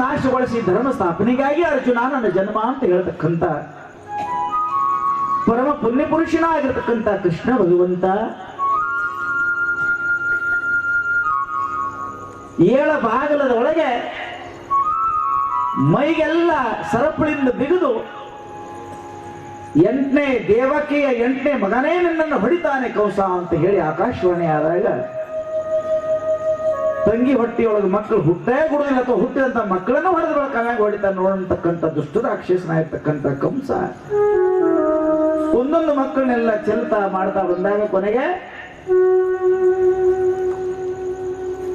ನಾಶಗೊಳಿಸಿ ಧರ್ಮ ಸ್ಥಾಪನೆಗಾಗಿ ಅರ್ಜುನ ನನ್ನ ಜನ್ಮ ಅಂತ ಹೇಳ್ತಕ್ಕಂಥ ಪರಮ ಪುಣ್ಯ ಪುರುಷನಾಗಿರ್ತಕ್ಕಂಥ ಕೃಷ್ಣ ಭಗವಂತ 7 ಬಾಗಲದ ಒಳಗೆ ಮೈಗೆಲ್ಲ ಸರಪಳಿಯಿಂದ ಬಿಗಿದು 8ನೇ ದೇವಕಿಯ 8ನೇ ಮಗನೇ ನನ್ನನ್ನು ಹೊಡಿತಾನೆ ಕೌಸ ಅಂತ ಹೇಳಿ ಆಕಾಶವಾಣಿ ಆದಾಗ ತಂಗಿ ಹೊಟ್ಟಿಯೊಳಗೆ ಮಕ್ಕಳು ಹುಟ್ಟೇ ಕೊಡುದಿಲ್ಲ ಅಥವಾ ಹುಟ್ಟಿದಂತ ಮಕ್ಕಳನ್ನು ಹೊಡೆದ ಬಳಕಾಗ ಹೊಡಿತಾನೆ ನೋಡತಕ್ಕಂಥ ದುಷ್ಟ ರಾಕ್ಷಸನಾಗಿರ್ತಕ್ಕಂಥ ಕಂಸ ಒಂದೊಂದು ಮಕ್ಕಳನ್ನೆಲ್ಲ ಚೆಲ್ತಾ ಮಾಡ್ತಾ ಬಂದಾಗ ಕೊನೆಗೆ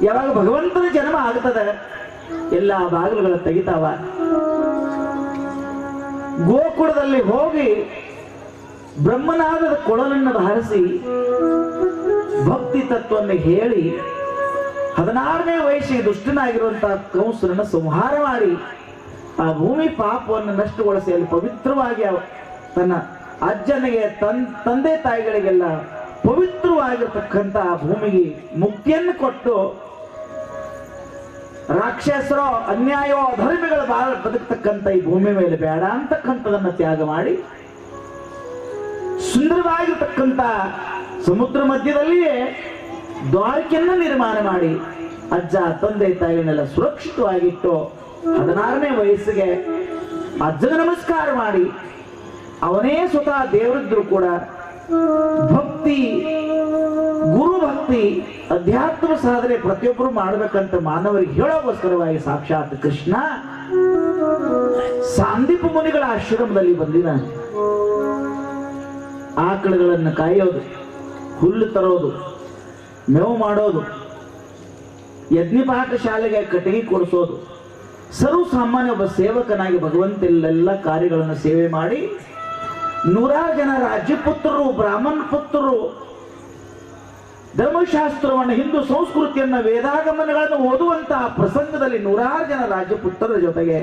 ಯಾವಾಗ ಭಗವಂತನ ಜನ್ಮ ಆಗ್ತದೆ ಎಲ್ಲ ಬಾಗಿಲುಗಳು ತೆಗಿತಾವ. ಗೋಕುಳದಲ್ಲಿ ಹೋಗಿ ಬ್ರಹ್ಮನಾದದ ಕೊಳಲನ್ನು ಹಾರಿಸಿ ಭಕ್ತಿ ತತ್ವವನ್ನು ಹೇಳಿ 16ನೇ ವಯಸ್ಸಿಗೆ ದುಷ್ಟನಾಗಿರುವಂತಹ ಕಂಸನನ್ನು ಸಂಹಾರ ಮಾಡಿ ಆ ಭೂಮಿ ಪಾಪವನ್ನು ನಷ್ಟಗೊಳಿಸಿ ಅಲ್ಲಿ ಪವಿತ್ರವಾಗಿ ತನ್ನ ಅಜ್ಜನಿಗೆ ತಂದೆ ತಾಯಿಗಳಿಗೆಲ್ಲ ಪವಿತ್ರವಾಗಿರ್ತಕ್ಕಂಥ ಆ ಭೂಮಿಗೆ ಮುಕ್ತಿಯನ್ನು ಕೊಟ್ಟು ರಾಕ್ಷಸರೋ ಅನ್ಯಾಯವೋ ಅಧರ್ಮಿಗಳು ಬಹಳ ಬದುಕ್ತಕ್ಕಂಥ ಈ ಭೂಮಿ ಮೇಲೆ ಬೇಡ ಅಂತಕ್ಕಂಥದನ್ನ ತ್ಯಾಗ ಮಾಡಿ ಸುಂದರವಾಗಿರ್ತಕ್ಕಂಥ ಸಮುದ್ರ ಮಧ್ಯದಲ್ಲಿಯೇ ದ್ವಾರಕೆಯನ್ನು ನಿರ್ಮಾಣ ಮಾಡಿ ಅಜ್ಜ ತಂದೆ ತಾಯಿಗಳನ್ನೆಲ್ಲ ಸುರಕ್ಷಿತವಾಗಿಟ್ಟು 16ನೇ ವಯಸ್ಸಿಗೆ ಅಜ್ಜನ ನಮಸ್ಕಾರ ಮಾಡಿ ಅವನೇ ಸ್ವತಃ ದೇವರಿದ್ರು ಕೂಡ ಭಕ್ತಿ ಗುರು ಭಕ್ತಿ ಅಧ್ಯಾತ್ಮ ಸಾಧನೆ ಪ್ರತಿಯೊಬ್ಬರು ಮಾಡಬೇಕಂತ ಮಾನವರಿಗೆ ಹೇಳೋಗೋಸ್ಕರವಾಗಿ ಸಾಕ್ಷಾತ್ ಕೃಷ್ಣ ಸಾಂದೀಪ ಮುನಿಗಳ ಆಶ್ರಮದಲ್ಲಿ ಬಂದಿನ ಆಕಳುಗಳನ್ನು ಕಾಯೋದು, ಹುಲ್ಲು ತರೋದು, ಮೇವು ಮಾಡೋದು, ಯಜ್ಞಪಾಠ ಶಾಲೆಗೆ ಕಟ್ಟಿಗೆ ಕೊಡಿಸೋದು, ಸರ್ವ ಸಾಮಾನ್ಯ ಒಬ್ಬ ಸೇವಕನಾಗಿ ಭಗವಂತೆಲ್ಲ ಕಾರ್ಯಗಳನ್ನು ಸೇವೆ ಮಾಡಿ 100 ಜನ ರಾಜ್ಯಪುತ್ರರು ಬ್ರಾಹ್ಮಣ ಪುತ್ರರು ಧರ್ಮಶಾಸ್ತ್ರವನ್ನು ಹಿಂದೂ ಸಂಸ್ಕೃತಿಯನ್ನ ವೇದಾಗಮನಗಳನ್ನು ಓದುವಂತಹ ಪ್ರಸಂಗದಲ್ಲಿ 100 ಜನ ರಾಜ್ಯಪುತ್ರರ ಜೊತೆಗೆ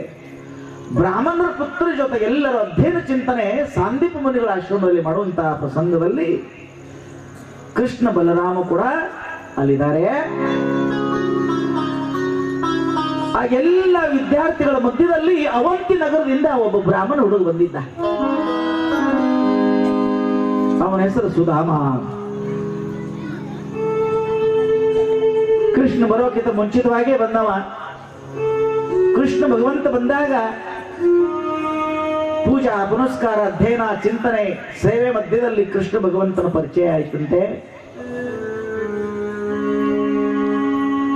ಬ್ರಾಹ್ಮಣರ ಪುತ್ರರ ಜೊತೆಗೆ ಎಲ್ಲರ ಅಧ್ಯಯನ ಚಿಂತನೆ ಸಾಂದೀಪ ಮುನಿಗಳ ಆಶ್ರಮದಲ್ಲಿ ಮಾಡುವಂತಹ ಪ್ರಸಂಗದಲ್ಲಿ ಕೃಷ್ಣ ಬಲರಾಮ ಕೂಡ ಅಲ್ಲಿದ್ದಾರೆ. ಆ ಎಲ್ಲ ವಿದ್ಯಾರ್ಥಿಗಳ ಮಧ್ಯದಲ್ಲಿ ಅವಂತಿ ನಗರದಿಂದ ಒಬ್ಬ ಬ್ರಾಹ್ಮಣ ಹುಡುಗ ಬಂದಿದ್ದ. ಅವನ ಹೆಸರು ಸುಧಾಮ. ಕೃಷ್ಣ ಬರೋಕ್ಕಿಂತ ಮುಂಚಿತವಾಗೇ ಬಂದವ. ಕೃಷ್ಣ ಭಗವಂತ ಬಂದಾಗ ಪೂಜಾ ಪುನಸ್ಕಾರ ಅಧ್ಯಯನ ಚಿಂತನೆ ಸೇವೆ ಮಧ್ಯದಲ್ಲಿ ಕೃಷ್ಣ ಭಗವಂತನ ಪರಿಚಯ ಆಯ್ತಂತೆ.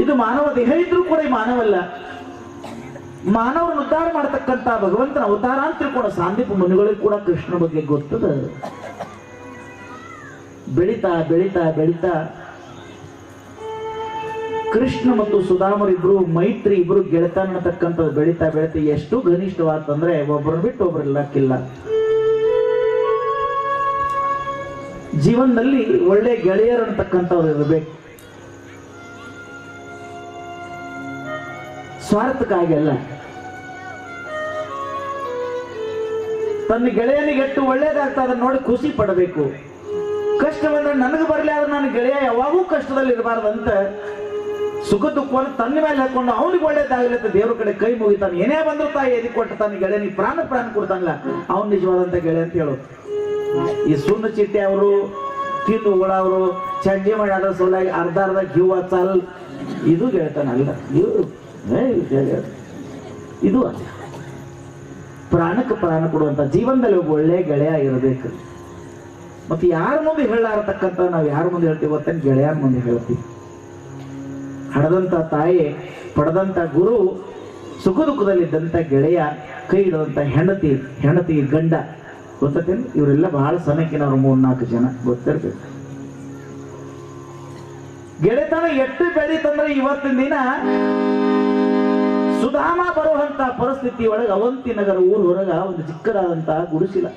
ಇದು ಮಾನವ ದೇಹ ಇದ್ರೂ ಕೂಡ ಈ ಮಾನವಲ್ಲ, ಮಾನವರನ್ನು ಉದ್ಧಾರ ಮಾಡತಕ್ಕಂತ ಭಗವಂತನ ಅವತಾರ ಅಂತ ತಿಳ್ಕೊಂಡು ಸಾಂದೀಪ ಮುನಿಗಳಿಗೂ ಕೂಡ ಕೃಷ್ಣ ಬಗ್ಗೆ ಗೊತ್ತದ. ಬೆಳಿತಾ ಬೆಳಿತಾ ಬೆಳಿತಾ ಕೃಷ್ಣ ಮತ್ತು ಸುಧಾಮರಿಬ್ರು ಮೈತ್ರಿ ಇಬ್ರು ಗೆಳತನ ಅನ್ನತಕ್ಕಂಥದ್ದು ಬೆಳಿತಾ ಬೆಳಿತಾ ಎಷ್ಟು ಘನಿಷ್ಠವಾತಂದ್ರೆ ಒಬ್ಬರನ್ನ ಬಿಟ್ಟು ಒಬ್ಬರಿಲ್ಲಕ್ಕಿಲ್ಲ. ಜೀವನದಲ್ಲಿ ಒಳ್ಳೆ ಗೆಳೆಯರು ಅಂತಕ್ಕಂಥವ್ರು ಇರಬೇಕು, ಸ್ವಾರ್ಥಕ್ಕಾಗಿ ಅಲ್ಲ. ತನ್ನ ಗೆಳೆಯನಿಗೆಟ್ಟು ಒಳ್ಳೇದಾಗ್ತಾ ಅದನ್ನ ನೋಡಿ ಖುಷಿ ಪಡಬೇಕು. ಕಷ್ಟ ಬಂದ್ರೆ ನನಗೆ ಬರಲಿ ಆದ್ರೆ ನನ್ನ ಗೆಳೆಯ ಯಾವಾಗೂ ಕಷ್ಟದಲ್ಲಿ ಇರಬಾರ್ದಂತ ಸುಖ ದುಃಖವನ್ನು ತನ್ನ ಮೇಲೆ ಹಾಕೊಂಡು ಅವನಿಗೆ ಒಳ್ಳೇದಾಗಲಿ ಅಂತ ದೇವ್ರ ಕಡೆ ಕೈ ಮುಗಿತಾನೆ. ಏನೇ ಬಂದ್ರು ತಾಯಿ ಎದಿ ಕೊಟ್ಟು ತನ್ನ ಗೆಳೆಯನಿಗೆ ಪ್ರಾಣ ಕೊಡ್ತಾನಲ್ಲ ಅವನ್ ನಿಜವಾದಂತ ಗೆಳೆಯ ಅಂತ ಹೇಳೋದು. ಈ ಸುಣ್ಣ ಚಿಟ್ಟೆ ಅವರು ತಿಂದು ಉಗಳವರು ಚಂಡಿ ಮಾಡಿ ಅದ್ರ ಸೊಲ್ಲಾಗಿ ಅರ್ಧ ಜೀವ ಚಾಲ್ ಇದು ಗೆಳತಾನಲ್ಲ. ಇದು ಅಲ್ಲ, ಪ್ರಾಣಕ್ಕೆ ಪ್ರಾಣ ಕೊಡುವಂತ ಜೀವನದಲ್ಲಿ ಒಬ್ಬ ಒಳ್ಳೆ ಗೆಳೆಯ ಇರಬೇಕು. ಮತ್ತೆ ಯಾರ ಮುಂದೆ ಹೇಳಾರತಕ್ಕಂತ ನಾವು ಯಾರ ಮುಂದೆ ಹೇಳ್ತೀವಿ ಗೊತ್ತ? ಗೆಳೆಯರ ಮುಂದೆ ಹೇಳ್ತೀವಿ. ಹಡದಂತ ತಾಯಿ, ಪಡೆದಂತ ಗುರು, ಸುಖ ದುಃಖದಲ್ಲಿದ್ದಂತ ಗೆಳೆಯ, ಕೈ ಹಿಡಿದಂತ ಹೆಂಡತಿ ಗಂಡ ಗೊತ್ತೇನು? ಇವರೆಲ್ಲ ಬಹಳ ಸನಕಿನವ್ರು 3-4 ಜನ ಗೊತ್ತಿರ್ಬೇಕು. ಗೆಳೆತನ ಎಷ್ಟು ಬೆಳೀತಂದ್ರೆ ಇವತ್ತಿನ ದಿನ ಸುಧಾಮ ಬರುವಂತ ಪರಿಸ್ಥಿತಿ ಒಳಗೆ ಅವಂತಿ ನಗರ ಊರು ಹೊರಗ ಒಂದು ಚಿಕ್ಕದಾದಂತ ಗುಡಿಸಿಲ,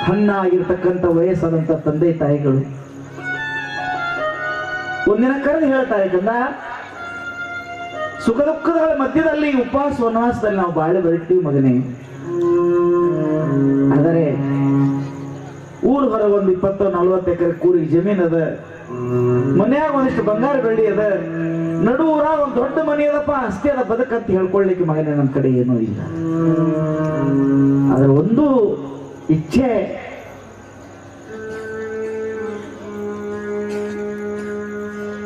ಹಣ್ಣಾಗಿರ್ತಕ್ಕಂಥ ವಯಸ್ಸಾದಂತ ತಂದೆ ತಾಯಿಗಳು ಒಂದಿನ ಕರೆದು ಹೇಳ್ತಾರೆ, ಕಂದ ಸುಖ ದುಃಖಗಳ ಮಧ್ಯದಲ್ಲಿ ಉಪವಾಸ ವನವಾಸದಲ್ಲಿ ನಾವು ಬಾಳೆ ಬರೀತೀವಿ ಮಗನೇ. ಆದರೆ ಊರು ಹೊರಗೆ ಒಂದು 20-40 ಎಕರೆ ಕೂಡಿ ಜಮೀನದ ಮನ್ಯಾಗ ಒಂದಿಷ್ಟು ಬಂಗಾರ ಬೆಳ್ಳಿ ಅದ, ನಡು ಊರಾಗ ಒಂದ್ ದೊಡ್ಡ ಮನಿ ಅದಪ್ಪ, ಅಷ್ಟೇ ಅದ ಬದುಕಂತ ಹೇಳ್ಕೊಳ್ಲಿಕ್ಕೆ ಮಗನೇ ನನ್ನ ಕಡೆ ಏನೂ ಇಲ್ಲ. ಅದರ ಒಂದು ಇಚ್ಛೆ,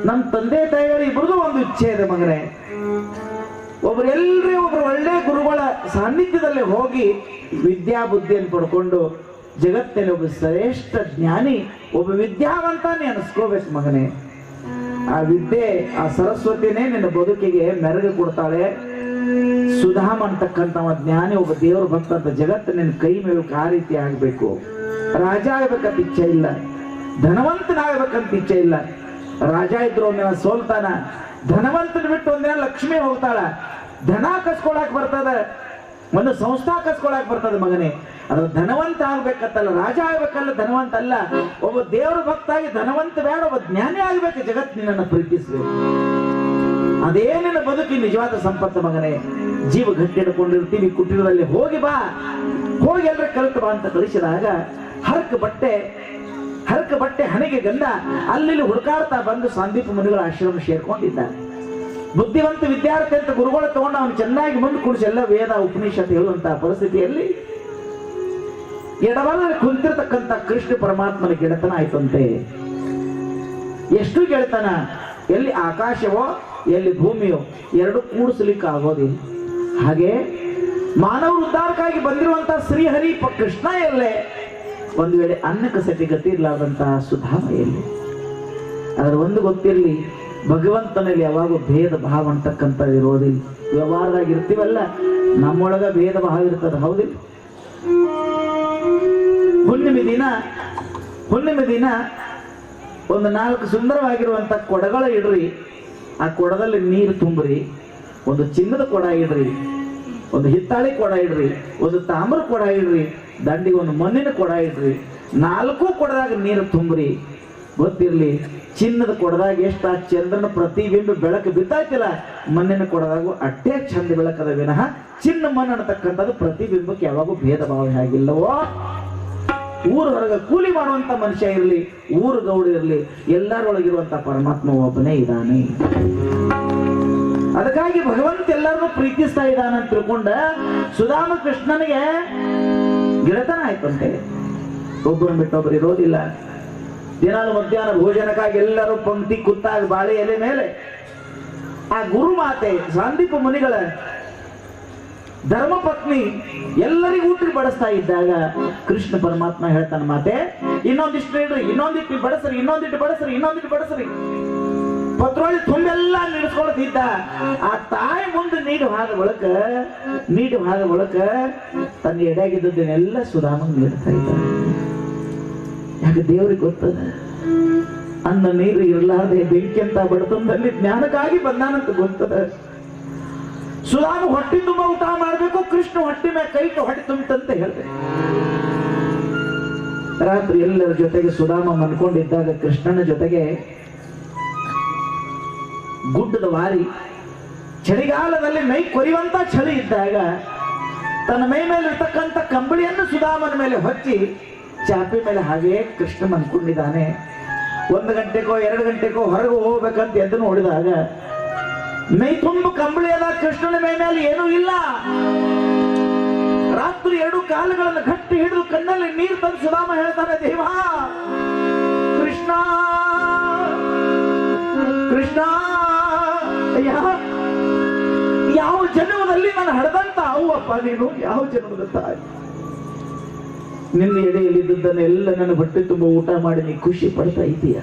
ನಮ್ಮ ತಂದೆ ತಾಯಿಗಳು ಇಬ್ರದು ಒಂದು ಇಚ್ಛೆ ಇದೆ ಮಗನೇ. ಒಬ್ರು ಒಳ್ಳೆ ಗುರುಗಳ ಸಾನ್ನಿಧ್ಯದಲ್ಲಿ ಹೋಗಿ ವಿದ್ಯಾ ಬುದ್ಧಿಯನ್ನು ಪಡ್ಕೊಂಡು ಜಗತ್ತಿನ ಒಬ್ಬ ಶ್ರೇಷ್ಠ ಜ್ಞಾನಿ, ಒಬ್ಬ ವಿದ್ಯಾವಂತ ನೀ ಅನಿಸ್ಕೋಬೇಕು ಮಗನೇ. ಆ ವಿದ್ಯೆ, ಆ ಸರಸ್ವತಿನೇ ನಿನ್ನ ಬದುಕಿಗೆ ಮೆರಗು ಕೊಡ್ತಾಳೆ. ಸುಧಾಮ ಅಂತಕ್ಕಂಥ ಜ್ಞಾನಿ, ಒಬ್ಬ ದೇವರ ಭಕ್ತ ಅಂತ ಜಗತ್ತು ನಿನ್ನ ಕೈ ಮೇಲೆ ಆ ರೀತಿ ಆಗ್ಬೇಕು. ರಾಜ ಆಗ್ಬೇಕಂತ ಇಚ್ಛೆ ಇಲ್ಲ, ಧನವಂತನಾಗ್ಬೇಕಂತ ಇಚ್ಛೆ ಇಲ್ಲ. ರಾಜ ಇದ್ರು ಒಂದಿನ ಸೋಲ್ತಾನ, ಧನವಂತನ ಬಿಟ್ಟು ಒಂದಿನ ಲಕ್ಷ್ಮಿ ಹೋಗ್ತಾಳ. ಧನ ಕಸ್ಕೊಳಕ್ ಬರ್ತದ, ಒಂದು ಸಂಸ್ಥಾ ಕಸ್ಕೊಳಕ್ ಬರ್ತದೆ ಮಗನೇ. ಅದ್ರ ಧನವಂತ ಆಗ್ಬೇಕತ್ತಲ್ಲ, ರಾಜ ಆಗ್ಬೇಕಲ್ಲ, ಧನವಂತ ಅಲ್ಲ. ಒಬ್ಬ ದೇವರ ಭಕ್ತ ಆಗಿ ಧನವಂತ ಬೇಡ, ಒಬ್ಬ ಜ್ಞಾನಿ ಆಗ್ಬೇಕು. ಜಗತ್ ನಿನ್ನನ್ನು ಪ್ರೀತಿಸ್ಬೇಕು. ಅದೇ ನಿನ್ನ ಬದುಕಿ ನಿಜವಾದ ಸಂಪತ್ತು ಮಗನೇ. ಜೀವ ಗಟ್ಟಿ ಹಿಡ್ಕೊಂಡಿರ್ತೀವಿ, ಕುಟೀರದಲ್ಲಿ ಹೋಗಿ ಬಾ, ಹೋಗಿ ಎಲ್ಲರ ಕಲಿತು ಬಾ ಅಂತ ಕಳಿಸಿದಾಗ ಹರಕ ಬಟ್ಟೆ ಹಣೆಗೆ ಗಂಧ ಅಲ್ಲಿ ಹುಡುಕಾಡ್ತಾ ಬಂದು ಸಂದೀಪ ಮುನಿಗಳ ಆಶ್ರಮ ಸೇರ್ಕೊಂಡಿದ್ದ. ಬುದ್ಧಿವಂತ ವಿದ್ಯಾರ್ಥಿ ಅಂತ ಗುರುಗಳು ತಗೊಂಡು ಅವನು ಚೆನ್ನಾಗಿ ಮುಂದೆ ಕುಡಿಸಿ ಎಲ್ಲ ವೇದ ಉಪನಿಷತ್ ಹೇಳುವಂತಹ ಪರಿಸ್ಥಿತಿಯಲ್ಲಿ ಎಡಬಲಲ್ಲಿ ಕುಂತಿರ್ತಕ್ಕಂಥ ಕೃಷ್ಣ ಪರಮಾತ್ಮನ ಗೆಳೆತನ ಆಯ್ತಂತೆ. ಎಷ್ಟು ಗೆಳೆತನ! ಎಲ್ಲಿ ಆಕಾಶವೋ ಎಲ್ಲಿ ಭೂಮಿಯೋ ಎರಡು ಕೂಡಿಸ್ಲಿಕ್ಕೆ ಆಗೋದಿಲ್ಲ. ಹಾಗೆ ಮಾನವ ಉದ್ಧಾರಕ್ಕಾಗಿ ಬಂದಿರುವಂತಹ ಶ್ರೀಹರಿ ಕೃಷ್ಣ ಎಲ್ಲೇ, ಒಂದು ವೇಳೆ ಅನ್ನಕ್ಕೆ ಸತಿ ಗತಿ ಇರಲಾರ್ದಂತಹ ಸುಧಾಮ ಎಲ್ಲಿ. ಅದರ ಒಂದು ಗೊತ್ತಿರಲಿ, ಭಗವಂತನಲ್ಲಿ ಯಾವಾಗೂ ಭೇದ ಭಾವ ಅಂತಕ್ಕಂಥ ಇರೋದಿಲ್ಲ. ವ್ಯವಹಾರದಾಗ ಇರ್ತೀವಲ್ಲ, ನಮ್ಮೊಳಗ ಭೇದ ಭಾವ ಇರ್ತದೆ, ಹೌದಿಲ್ಲ? ಹುಣ್ಣಿಮೆ ದಿನ ಒಂದು 4 ಸುಂದರವಾಗಿರುವಂತ ಕೊಡಗಳ ಇಡ್ರಿ, ಆ ಕೊಡದಲ್ಲಿ ನೀರು ತುಂಬ್ರಿ. ಒಂದು ಚಿನ್ನದ ಕೊಡ ಇಡ್ರಿ, ಒಂದು ಹಿತ್ತಾಳಿ ಕೊಡ ಇಡ್ರಿ, ಒಂದು ತಾಮ್ರ ಕೊಡ ಇಡ್ರಿ, ದಂಡಿಗೆ ಒಂದು ಮಣ್ಣಿನ ಕೊಡ ಇಡ್ರಿ. 4 ಕೊಡದಾಗ ನೀರು ತುಂಬ್ರಿ. ಗೊತ್ತಿರ್ಲಿ, ಚಿನ್ನದ ಕೊಡದಾಗ ಎಷ್ಟು ಆ ಚಂದ್ರನ ಪ್ರತಿಬಿಂಬ ಬೆಳಕು ಬಿದ್ದಾಯ್ತಿಲ್ಲ, ಮಣ್ಣಿನ ಕೊಡದಾಗೂ ಅಟ್ಟೆ ಚಂದ ಬೆಳಕದ ವಿನಃ ಚಿನ್ನ ಮಣ್ಣು ಅನ್ನತಕ್ಕಂಥದ್ದು ಪ್ರತಿಬಿಂಬಕ್ಕೆ ಯಾವಾಗೂ ಭೇದ ಭಾವ ಆಗಿಲ್ಲವೋ. ಊರ ಹೊರಗೆ ಕೂಲಿ ಮಾಡುವಂತ ಮನುಷ್ಯ ಇರಲಿ, ಊರು ಗೌಡ ಇರಲಿ, ಎಲ್ಲರೊಳಗಿರುವಂತ ಪರಮಾತ್ಮ ಒಬ್ಬನೇ ಇದ್ದಾನೆ. ಅದಕ್ಕಾಗಿ ಭಗವಂತ ಎಲ್ಲರನ್ನೂ ಪ್ರೀತಿಸ್ತಾ ಇದ್ದಾನೆ ಅಂತ ತಿಳ್ಕೊಂಡ ಸುಧಾಮ ಕೃಷ್ಣನಿಗೆ ಗೆಳೆತನ ಆಯ್ತಂತೆ. ಒಬ್ಬರು ಬಿಟ್ಟೊಬ್ಬರು ಇರೋದಿಲ್ಲ. ದಿನಾಲು ಮಧ್ಯಾಹ್ನ ಭೋಜನಕ್ಕಾಗಿ ಎಲ್ಲರೂ ಪಂಕ್ತಿ ಕುತ್ತಾಗ ಬಾಳೆ ಎಲೆ ಮೇಲೆ ಆ ಗುರುಮಾತೆ ಸಂದೀಪ ಮುನಿಗಳ ಧರ್ಮಪತ್ನಿ ಎಲ್ಲರಿಗೂ ಊಟ ಬಡಿಸ್ತಾ ಇದ್ದಾಗ ಕೃಷ್ಣ ಪರಮಾತ್ಮ ಹೇಳ್ತಾನ, ಮಾತೆ ಇನ್ನೊಂದಿಷ್ಟು ಇಡ್ರಿ, ಇನ್ನೊಂದಿಟ್ಟು ಬಡಸ್ರಿ. ಪತ್ರೊಳ್ಳಿ ತುಂಬೆಲ್ಲ ನಿಡ್ಸ್ಕೊಳ್ತಿದ್ದ. ಆ ತಾಯಿ ಮುಂದೆ ನೀಡು ಹಾದ ಒಳಕ ತನ್ನ ಎಡೆಯಾಗಿದ್ದನ್ನೆಲ್ಲ ಸುಧಾಮನ್ ನೀಡ್ತಾ ಇದ್ದ. ಯಾಕೆ ದೇವ್ರಿಗೆ ಗೊತ್ತದ, ಅನ್ನ ನೀರು ಇರಲಾರ್ದೆ ಬೆಂಕಿ ಅಂತ ಬಡತನದಲ್ಲಿ ಜ್ಞಾನಕ್ಕಾಗಿ ಬಂದಾನಂತ ಗೊತ್ತದ. ಸುಧಾಮ ಹೊಟ್ಟೆ ತುಂಬ ಊಟ ಮಾಡಬೇಕು, ಕೃಷ್ಣ ಹೊಟ್ಟೆ ಮೇಲೆ ಕೈಟು ಹೊಟ್ಟೆ ತುಂಬಂತ ಹೇಳ್ಬೇಕು. ರಾತ್ರಿ ಎಲ್ಲರ ಜೊತೆಗೆ ಸುಧಾಮ ಮನ್ಕೊಂಡಿದ್ದಾಗ ಕೃಷ್ಣನ ಜೊತೆಗೆ ಗುಡ್ಡದ ವಾರಿ ಚಳಿಗಾಲದಲ್ಲಿ ಮೈ ಕೊರಿಯುವಂತ ಚಳಿ ಇದ್ದಾಗ ತನ್ನ ಮೈ ಮೇಲೆ ಇರ್ತಕ್ಕಂಥ ಕಂಬಳಿಯನ್ನು ಸುಧಾಮನ ಮೇಲೆ ಹೊಚ್ಚಿ ಚಾಪೆ ಮೇಲೆ ಹಾಗೆ ಕೃಷ್ಣ ಮನ್ಕೊಂಡಿದ್ದಾನೆ. 1 ಗಂಟೆಗೋ 2 ಗಂಟೆಗೋ ಹೊರಗೆ ಹೋಗ್ಬೇಕಂತ ಎದ್ದು ನೋಡಿದಾಗ ಮೈ ತುಂಬ ಕಂಬಳಿ ಅದ, ಕೃಷ್ಣನ ಮೈ ಮೇಲೆ ಏನೂ ಇಲ್ಲ. ರಾತ್ರಿ 2 ಕಾಲುಗಳನ್ನು ಗಟ್ಟಿ ಹಿಡಿದು ಕಣ್ಣಲ್ಲಿ ನೀರು ತಂದು ಸುಧಾಮ ಹೇಳ್ತಾನೆ, ದೇವಾ ಕೃಷ್ಣ ಕೃಷ್ಣ, ಯಾವ ಜನ್ಮದಲ್ಲಿ ನಾನು ಹಡದಂತ ಅವ್ವಪ್ಪ ನೀನು, ಯಾವ ಜನ್ಮದ ತಾಯಿ. ನಿನ್ನ ಎಡೆಯಲ್ಲಿದ್ದನ್ನೆಲ್ಲ ನನ್ನ ಹೊಟ್ಟೆ ತುಂಬ ಊಟ ಮಾಡಿ ನೀ ಖುಷಿ ಪಡ್ತಾ ಇದೀಯ.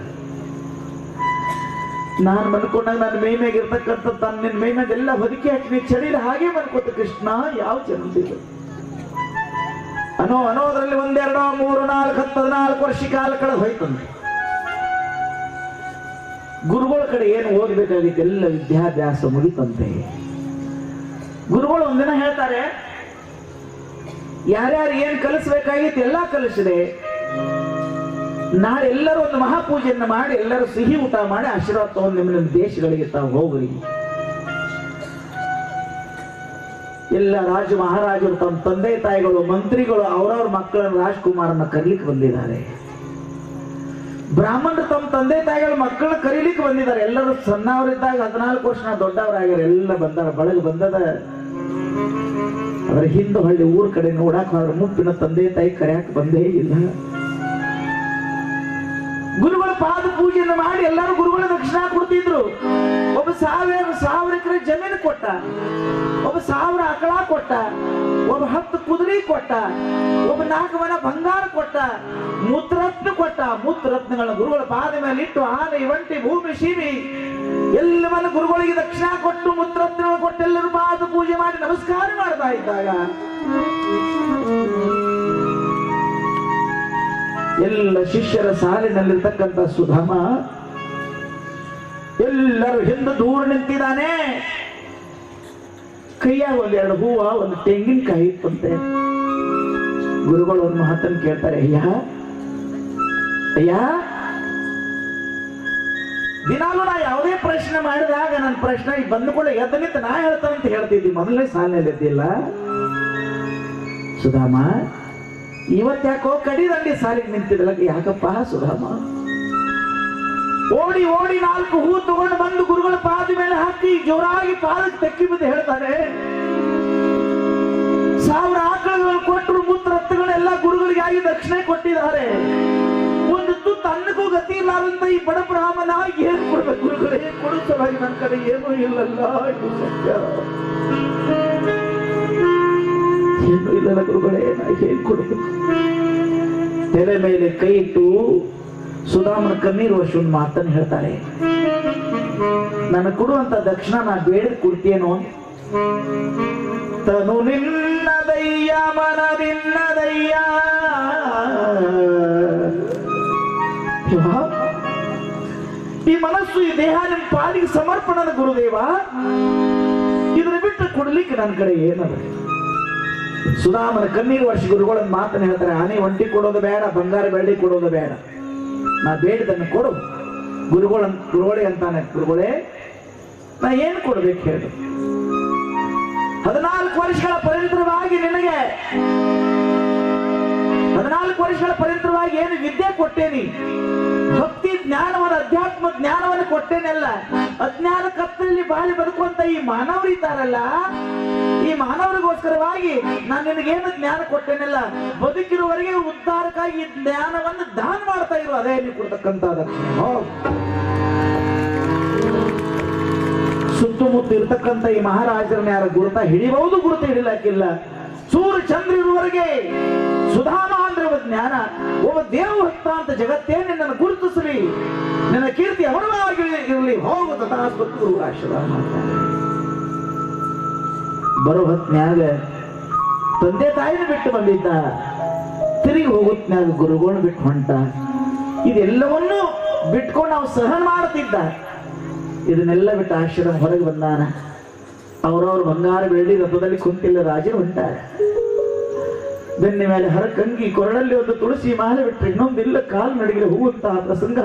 ನಾನು ಮನ್ಕೊಂಡಾಗ ನನ್ನ ಮೈ ಮ್ಯಾಗ ಇರ್ತಕ್ಕಂಥ ನಿನ್ನ ಮೈ ಮ್ಯಾಗ ಎಲ್ಲ ಹೊದಿಕೆ ಹಾಕಿ ನೀ ಚಳಿಲಿ ಹಾಗೆ ಮನ್ಕೋತ ಕೃಷ್ಣ, ಯಾವ ಜನ್ಮದಿಲ್ಲ ಅನ್ನೋದ್ರಲ್ಲಿ 1, 2, 3, 4, 10, 14 ವರ್ಷ ಕಾಲ ಕಳೆದು ಹೋಯ್ತಂತೆ. ಗುರುಗಳ ಕಡೆ ಏನು ಓದಬೇಕಾಗಿತ್ತು, ಎಲ್ಲ ವಿದ್ಯಾಭ್ಯಾಸ ಮುಗಿತಂತೆ. ಗುರುಗಳು ಒಂದಿನ ಹೇಳ್ತಾರೆ, ಯಾರ್ಯಾರು ಏನ್ ಕಲಿಸ್ಬೇಕಾಗಿತ್ತು ಎಲ್ಲ ಕಲಿಸಿದೆ. ನಾಳೆ ಎಲ್ಲರೂ ಒಂದು ಮಹಾಪೂಜೆಯನ್ನು ಮಾಡಿ ಎಲ್ಲರೂ ಸಿಹಿ ಊಟ ಮಾಡಿ ಆಶೀರ್ವಾದ ತಗೊಂಡು ನಿಮ್ಮ ದೇಶಗಳಿಗೆ ತಾವು ಹೋಗ್ರಿ. ಎಲ್ಲ ರಾಜ ಮಹಾರಾಜರು ತಮ್ಮ ತಂದೆ ತಾಯಿಗಳು ಮಂತ್ರಿಗಳು ಅವರವ್ರ ಮಕ್ಕಳನ್ನು ರಾಜ್ಕುಮಾರನ್ನ ಕರೀಲಿಕ್ಕೆ ಬಂದಿದ್ದಾರೆ. ಬ್ರಾಹ್ಮಣರು ತಮ್ಮ ತಂದೆ ತಾಯಿಗಳ ಮಕ್ಕಳನ್ನ ಕರೀಲಿಕ್ಕೆ ಬಂದಿದ್ದಾರೆ. ಎಲ್ಲರೂ ಸಣ್ಣವರಿದ್ದಾಗ 14 ವರ್ಷ ದೊಡ್ಡವರಾಗ್ಯಾರ, ಎಲ್ಲ ಬಂದಾರ, ಬಳಗ ಬಂದದ. ಅದ್ರ ಹಿಂದೆ ಹಳ್ಳಿ ಊರ್ ಕಡೆ ನೋಡಾಕ ಅವ್ರ ಮುಪ್ಪಿನ ತಂದೆ ತಾಯಿ ಕರೆಯಾಕ ಬಂದೇ ಇಲ್ಲ. ಗುರುಗಳ ಪಾದ ಪೂಜೆಯನ್ನು ಮಾಡಿ ಎಲ್ಲರೂ ಗುರುಗಳ ದಕ್ಷಿಣ ಕೊಡ್ತಿದ್ರು. ಒಬ್ಬ 1000 ಎಕರೆ ಜಮೀನು ಕೊಟ್ಟ, ಒಬ್ಬ 1000 ಆಕಳ ಕೊಟ್ಟ, ಒಬ್ಬ 10 ಕುದುರೆ ಕೊಟ್ಟ, ಒಬ್ಬ 4 ಮನ ಬಂಗಾರ ಕೊಟ್ಟ, ಮುತ್ರತ್ನ ಕೊಟ್ಟ. ಮುತ್ರತ್ನಗಳನ್ನ ಗುರುಗಳ ಪಾದ ಮೇಲೆ ಇಟ್ಟು ಆನೆ ಒಂಟಿ ಭೂಮಿ ಶಿವಿ ಎಲ್ಲವನ್ನ ಗುರುಗಳಿಗೆ ದಕ್ಷಿಣ ಕೊಟ್ಟು ಮುತ್ರತ್ನ ಕೊಟ್ಟೆಲ್ಲರೂ ಪಾದ ಪೂಜೆ ಮಾಡಿ ನಮಸ್ಕಾರ ಮಾಡ್ತಾ ಇದ್ದಾಗ ಎಲ್ಲ ಶಿಷ್ಯರ ಸಾಲಿನಲ್ಲಿರ್ತಕ್ಕಂಥ ಸುಧಾಮ ಎಲ್ಲರೂ ಹಿಂದೆ ದೂರ ನಿಂತಿದ್ದಾನೆ. ಕೈಯಾಗ 1-2 ಹೂವ, 1 ತೆಂಗಿನಕಾಯಿ ಇತ್ತಂತೆ. ಗುರುಗಳು ಒಂದು ಮಾತನ್ನು ಕೇಳ್ತಾರೆ, ಅಯ್ಯ ದಿನಾಲು ನಾ ಯಾವುದೇ ಪ್ರಶ್ನೆ ಮಾಡಿದಾಗ ನನ್ನ ಪ್ರಶ್ನೆ ಬಂದುಕೊಳ್ಳೆ ಎದ್ದ ನಿಂತ ನಾ ಹೇಳ್ತಾನಂತ ಹೇಳ್ತಿದ್ದಿ, ಮೊದಲನೇ ಸಾಲಿನಲ್ಲಿ ಎದ್ದಿಲ್ಲ. ಸುಧಾಮ ಇವತ್ತ್ಯಾಕೋ ಕಡಿದಂಡಿ ಸಾಲಿಗೆ ನಿಂತಿದ್ದಲ್ಲ, ಯಾಕಪ್ಪ ಸುಧಾಮ? ಓಡಿ 4 ಹೂ ತಗೊಂಡು ಬಂದು ಗುರುಗಳ ಪಾದ ಮೇಲೆ ಹಾಕಿ ಜೋರಾಗಿ ಪಾದಕ್ಕೆ ತೆಕ್ಕಿ ಬಿದ್ದು ಹೇಳ್ತಾರೆ, 1000 ಆಕಳಗಳು ಕೊಟ್ಟರು, ಮೂತ್ರತ್ವಗಳೆಲ್ಲ ಗುರುಗಳಿಗೆ ಆಗಿ ದಕ್ಷಿಣೆ ಕೊಟ್ಟಿದ್ದಾರೆ. ಒಂದು ತುತ್ತು ಅನ್ನಕ್ಕೂ ಗತಿ ಇಲ್ಲಾರಂತ ಈ ಬಡ ಬ್ರಾಹ್ಮಣ ಏನ್ ಕೊಡ್ಬೇಕು ಗುರುಗಳೇ? ಕೊಡು ಸಲುವಾಗಿ ನನ್ನ ಕಡೆ ಏನೂ ಇಲ್ಲಲ್ಲ, ಇದು ಸತ್ಯ. ಏನು ಇಲ್ಲಲ್ಲ ಗುರುಗಳೇ, ನಾ ಏನ್ ಕೊಡ್ಬೇಕು? ತೆರೆ ಮೇಲೆ ಕೈ ಇಟ್ಟು ಸುಧಾಮನ ಕಣ್ಣೀರು ವರ್ಷ ಒಂದು ಮಾತನ್ನು ಹೇಳ್ತಾರೆ, ನನಗೆ ಕೊಡುವಂತ ದಕ್ಷಿಣ ನಾ ಬೇಡ ಕೊಡ್ತೀಯೇನೋ. ತನು ನಿನ್ನದಯ್ಯ ಮನದಿನ್ನದಯ್ಯ, ಈ ಮನಸ್ಸು ಈ ದೇಹ ನಿಮ್ಮ ಪಾಲಿಗೆ ಸಮರ್ಪಣದ ಗುರುದೇವ, ಇದನ್ನ ಬಿಟ್ಟು ಕೊಡ್ಲಿಕ್ಕೆ ನನ್ನ ಕಡೆ ಏನದ? ಸುಧಾಮನ ಕಣ್ಣೀರು ವರ್ಷ ಗುರುಗಳನ್ನ ಮಾತನ್ನು ಹೇಳ್ತಾರೆ, ಆನೆ ಒಂಟಿ ಕೊಡೋದು ಬೇಡ, ಬಂಗಾರ ಬೆಳ್ಳಿ ಕೊಡೋದು ಬೇಡ, ನಾ ಬೇಡದನ್ನು ಕೊಡು. ಗುರುಗಳೇ ಅಂತಾನೆ, ಗುರುಗಳೇ ನಾ ಏನ್ ಕೊಡ್ಬೇಕು ಹೇಳು? 14 ವರ್ಷಗಳ ಪರ್ಯಂತರವಾಗಿ ನಿನಗೆ 14 ವರ್ಷಗಳ ಪರ್ಯಂತರವಾಗಿ ಏನು ವಿದ್ಯೆ ಕೊಟ್ಟೇನಿ, ಭಕ್ತಿ ಜ್ಞಾನವನ್ನು ಅಧ್ಯಾತ್ಮ ಜ್ಞಾನವನ್ನು ಕೊಟ್ಟೇನೆಲ್ಲ. ಅಜ್ಞಾನ ಕತ್ತಲಲ್ಲಿ ಬಾಳಿ ಬದುಕುವಂತ ಈ ಮಾನವರು ಇದ್ದಾರಲ್ಲ, ಈ ಮಾನವರಿಗೋಸ್ಕರವಾಗಿ ನಾನು ನಿನಗೇನು ಜ್ಞಾನ ಕೊಟ್ಟೇನೆಲ್ಲ, ಬದುಕಿರುವವರೆಗೆ ಉದ್ಧಾರಕ್ಕಾಗಿ ಈ ಜ್ಞಾನವನ್ನು ದಾನ ಮಾಡ್ತಾ ಇರು, ಅದೇ ನೀವು ಕೊಡ್ತಕ್ಕಂಥ ದಕ್ಷಿಣ. ಸುತ್ತಮುತ್ತ ಇರ್ತಕ್ಕಂಥ ಈ ಮಹಾರಾಜರನ್ನ ಯಾರ ಗುರುತ ಹಿಡಿಬಹುದು, ಗುರುತ ಹಿಡಿಲಾಕಿಲ್ಲ. ಸೂರ್ಯ ಚಂದ್ರ ಇರುವವರೆಗೆ ಸುಧಾಮ ಅಂದ್ರೆ ಒಬ್ಬ ಜ್ಞಾನ, ಒಬ್ಬ ದೇವಭಕ್ತ ಅಂತ ಜಗತ್ತೇ ನಿನ್ನನ್ನು ಗುರುತಿಸಲಿ, ನಿನ್ನ ಕೀರ್ತಿ ಅಮರವಾಗಿ ಇರಲಿ. ಹೋಗು ತಥಾಸ್ತು ಗುರು ಆಶೀರ್ವಾದ ಮಾಡ್ತಾರೆ. ಬರೋ ಹೊತ್ನ್ಯಾಗ ತಂದೆ ತಾಯಿನ ಬಿಟ್ಟು ಬಂದಿದ್ದ, ತಿರುಗಿ ಹೋಗುತ್ನ್ಯಾಗ ಗುರುಗಳನ್ನ ಬಿಟ್ಟು ಹೊಂಟ. ಇದೆಲ್ಲವನ್ನೂ ಬಿಟ್ಕೊಂಡು ನಾವು ಸಹನ ಮಾಡ್ತಿದ್ದ. ಇದನ್ನೆಲ್ಲ ಬಿಟ್ಟು ಆಶ್ರಮ ಹೊರಗೆ ಬಂದಾನ. ಅವ್ರವ್ರ ಬಂಗಾರ ಬೆಳ್ಳಿ ರಥದಲ್ಲಿ ಕುಂತಿಲ್ಲ ರಾಜರು ಹೊಂಟಾರೆ. ಬೆನ್ನ ಮೇಲೆ ಹರಕಂಗಿ, ಕೊರಳಲ್ಲಿ ಒಂದು ತುಳಸಿ ಮಾಲೆ ಬಿಟ್ಟರೆ ಇನ್ನೊಂದಿಲ್ಲ, ಕಾಲು ನಡಿಗೆ ಹೂವಂತಹ ಪ್ರಸಂಗ.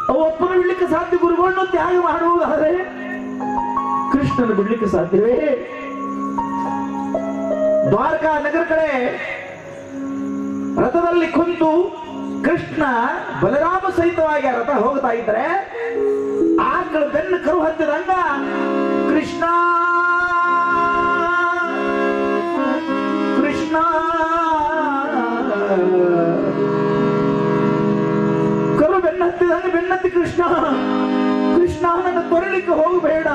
ಅವು ಒಪ್ಪನ ಬಿಡ್ಲಿಕ್ಕೆ ಸಾಧ್ಯ, ಗುರುಗಳನ್ನು ತ್ಯಾಗ ಮಾಡುವುದಾದರೆ ಕೃಷ್ಣನ ಬಿಡ್ಲಿಕ್ಕೆ ಸಾಧ್ಯವೇ? ದ್ವಾರಕಾ ನಗರ ಕಡೆ ರಥದಲ್ಲಿ ಕುಂತು ಕೃಷ್ಣ ಬಲರಾಮ ಸಹಿತವಾಗಿ ಆ ರಥ ಹೋಗ್ತಾ ಇದ್ರೆ, ಆಕಳ ಬೆನ್ನು ಕರು ಹತ್ತಿದಂಗ ಕೃಷ್ಣ ಕೃಷ್ಣ ಕರು ಬೆನ್ನತ್ತಿದಂಗ ಬೆನ್ನತ್ತಿ ಕೃಷ್ಣ ಕೃಷ್ಣ ನನ್ನ ತೊರಲಿಕ್ಕೆ ಹೋಗಬೇಡ,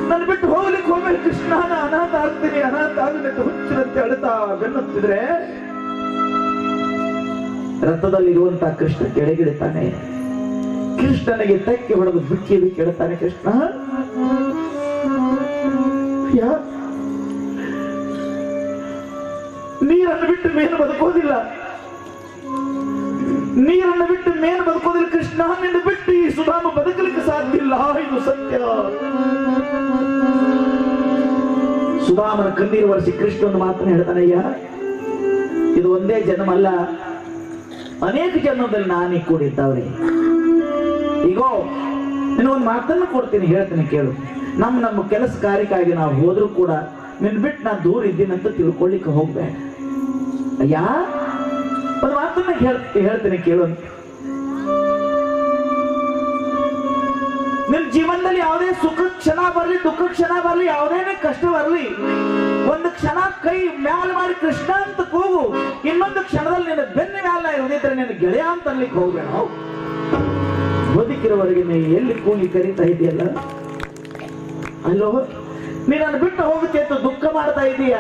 ನನ್ನ ಬಿಟ್ಟು ಹೋಗ್ಲಿಕ್ಕೆ ಹೋಗ್ಬೇಡ ಕೃಷ್ಣ, ನಾನು ಅನಾಥ ಆಗ್ತೀನಿ, ಅನಾಥ ಆಗಲಿ ಹುಚ್ಚಿನಂತೆ ಅಳುತ್ತಾ ಬೆನ್ನತ್ತಿದ್ರೆ ರಥದಲ್ಲಿರುವಂತಹ ಕೃಷ್ಣ ಕೆಳಗಿಡುತ್ತಾನೆ. ಕೃಷ್ಣನಿಗೆ ತೆಕ್ಕೆ ಹೊಡೆದು ಬಿಕ್ಕಿ ಕೆಡುತ್ತಾನೆ. ಕೃಷ್ಣ ನೀರನ್ನು ಬಿಟ್ಟು ಮೇನು ಬದುಕೋದಿಲ್ಲ, ನೀರನ್ನು ಬಿಟ್ಟು ಮೇನು ಬದುಕೋದಿಲ್ಲ ಕೃಷ್ಣ, ನಿನ್ನ ಬಿಟ್ಟು ಈ ಸುಧಾಮ ಬದುಕಲಿಕ್ಕೆ ಸಾಧ್ಯ ಇಲ್ಲ, ಇದು ಸತ್ಯ. ಸುಧಾಮನ ಕಣ್ಣೀರು ಒರೆಸಿ ಕೃಷ್ಣ ಒಂದು ಮಾತನ್ನು ಹೇಳ್ತಾನಯ್ಯ, ಇದು ಒಂದೇ ಜನ್ಮ ಅಲ್ಲ, ಅನೇಕ ಜನ್ಮದಲ್ಲಿ ನಾನೀ ಕೂಡಿದ್ದಾವ್ರಿ. ಈಗೋ ಒಂದು ಮಾತನ್ನು ಕೊಡ್ತೀನಿ, ಹೇಳ್ತೀನಿ ಕೇಳು. ನಮ್ಮ ಕೆಲಸ ಕಾರ್ಯಕ್ಕಾಗಿ ನಾವು ಹೋದ್ರೂ ಕೂಡ ನಿನ್ ಬಿಟ್ಟು ನಾನು ದೂರ ಇದ್ದೀನಂತ ತಿಳ್ಕೊಳ್ಳಿಕ್ಕೆ ಹೋಗ್ಬೇಡ. ಅಯ್ಯ ಒಂದು ಮಾತನ್ನ ಹೇಳ್ತೀನಿ ಕೇಳು. ನಿಮ್ ಜೀವನದಲ್ಲಿ ಯಾವುದೇ ಸುಖ ಕ್ಷಣ ಬರ್ಲಿ, ದುಃಖ ಕ್ಷಣ ಬರ್ಲಿ, ಯಾವುದೇನೇ ಕಷ್ಟ ಬರ್ಲಿ, ಒಂದು ಕ್ಷಣ ಕೈ ಮ್ಯಾಲ ಮಾಡಿ ಕೃಷ್ಣ ಅಂತ ಕೂಗು, ಇನ್ನೊಂದು ಕ್ಷಣದಲ್ಲಿ ನಿನ್ನ ಬೆನ್ನ ಮ್ಯಾಲ ಇರುದಿದ್ರೆ ನಿನ್ನ ಗೆಳೆಯ ಅಂತ ಅನ್ಲಿಕ್ಕೆ ಹೋಗ್ಬೇಡ. ಬದುಕಿರುವವರೆಗೆ ನೀ ಎಲ್ಲಿ ಕೂಗಿ ಕರೀತಾ ಇದೆಯಲ್ಲ, ಅಲ್ಲೋ ನೀನನ್ನು ಬಿಟ್ಟು ಹೋಗುತ್ತೆ ಅಂತ ದುಃಖ ಮಾಡ್ತಾ ಇದೀಯ,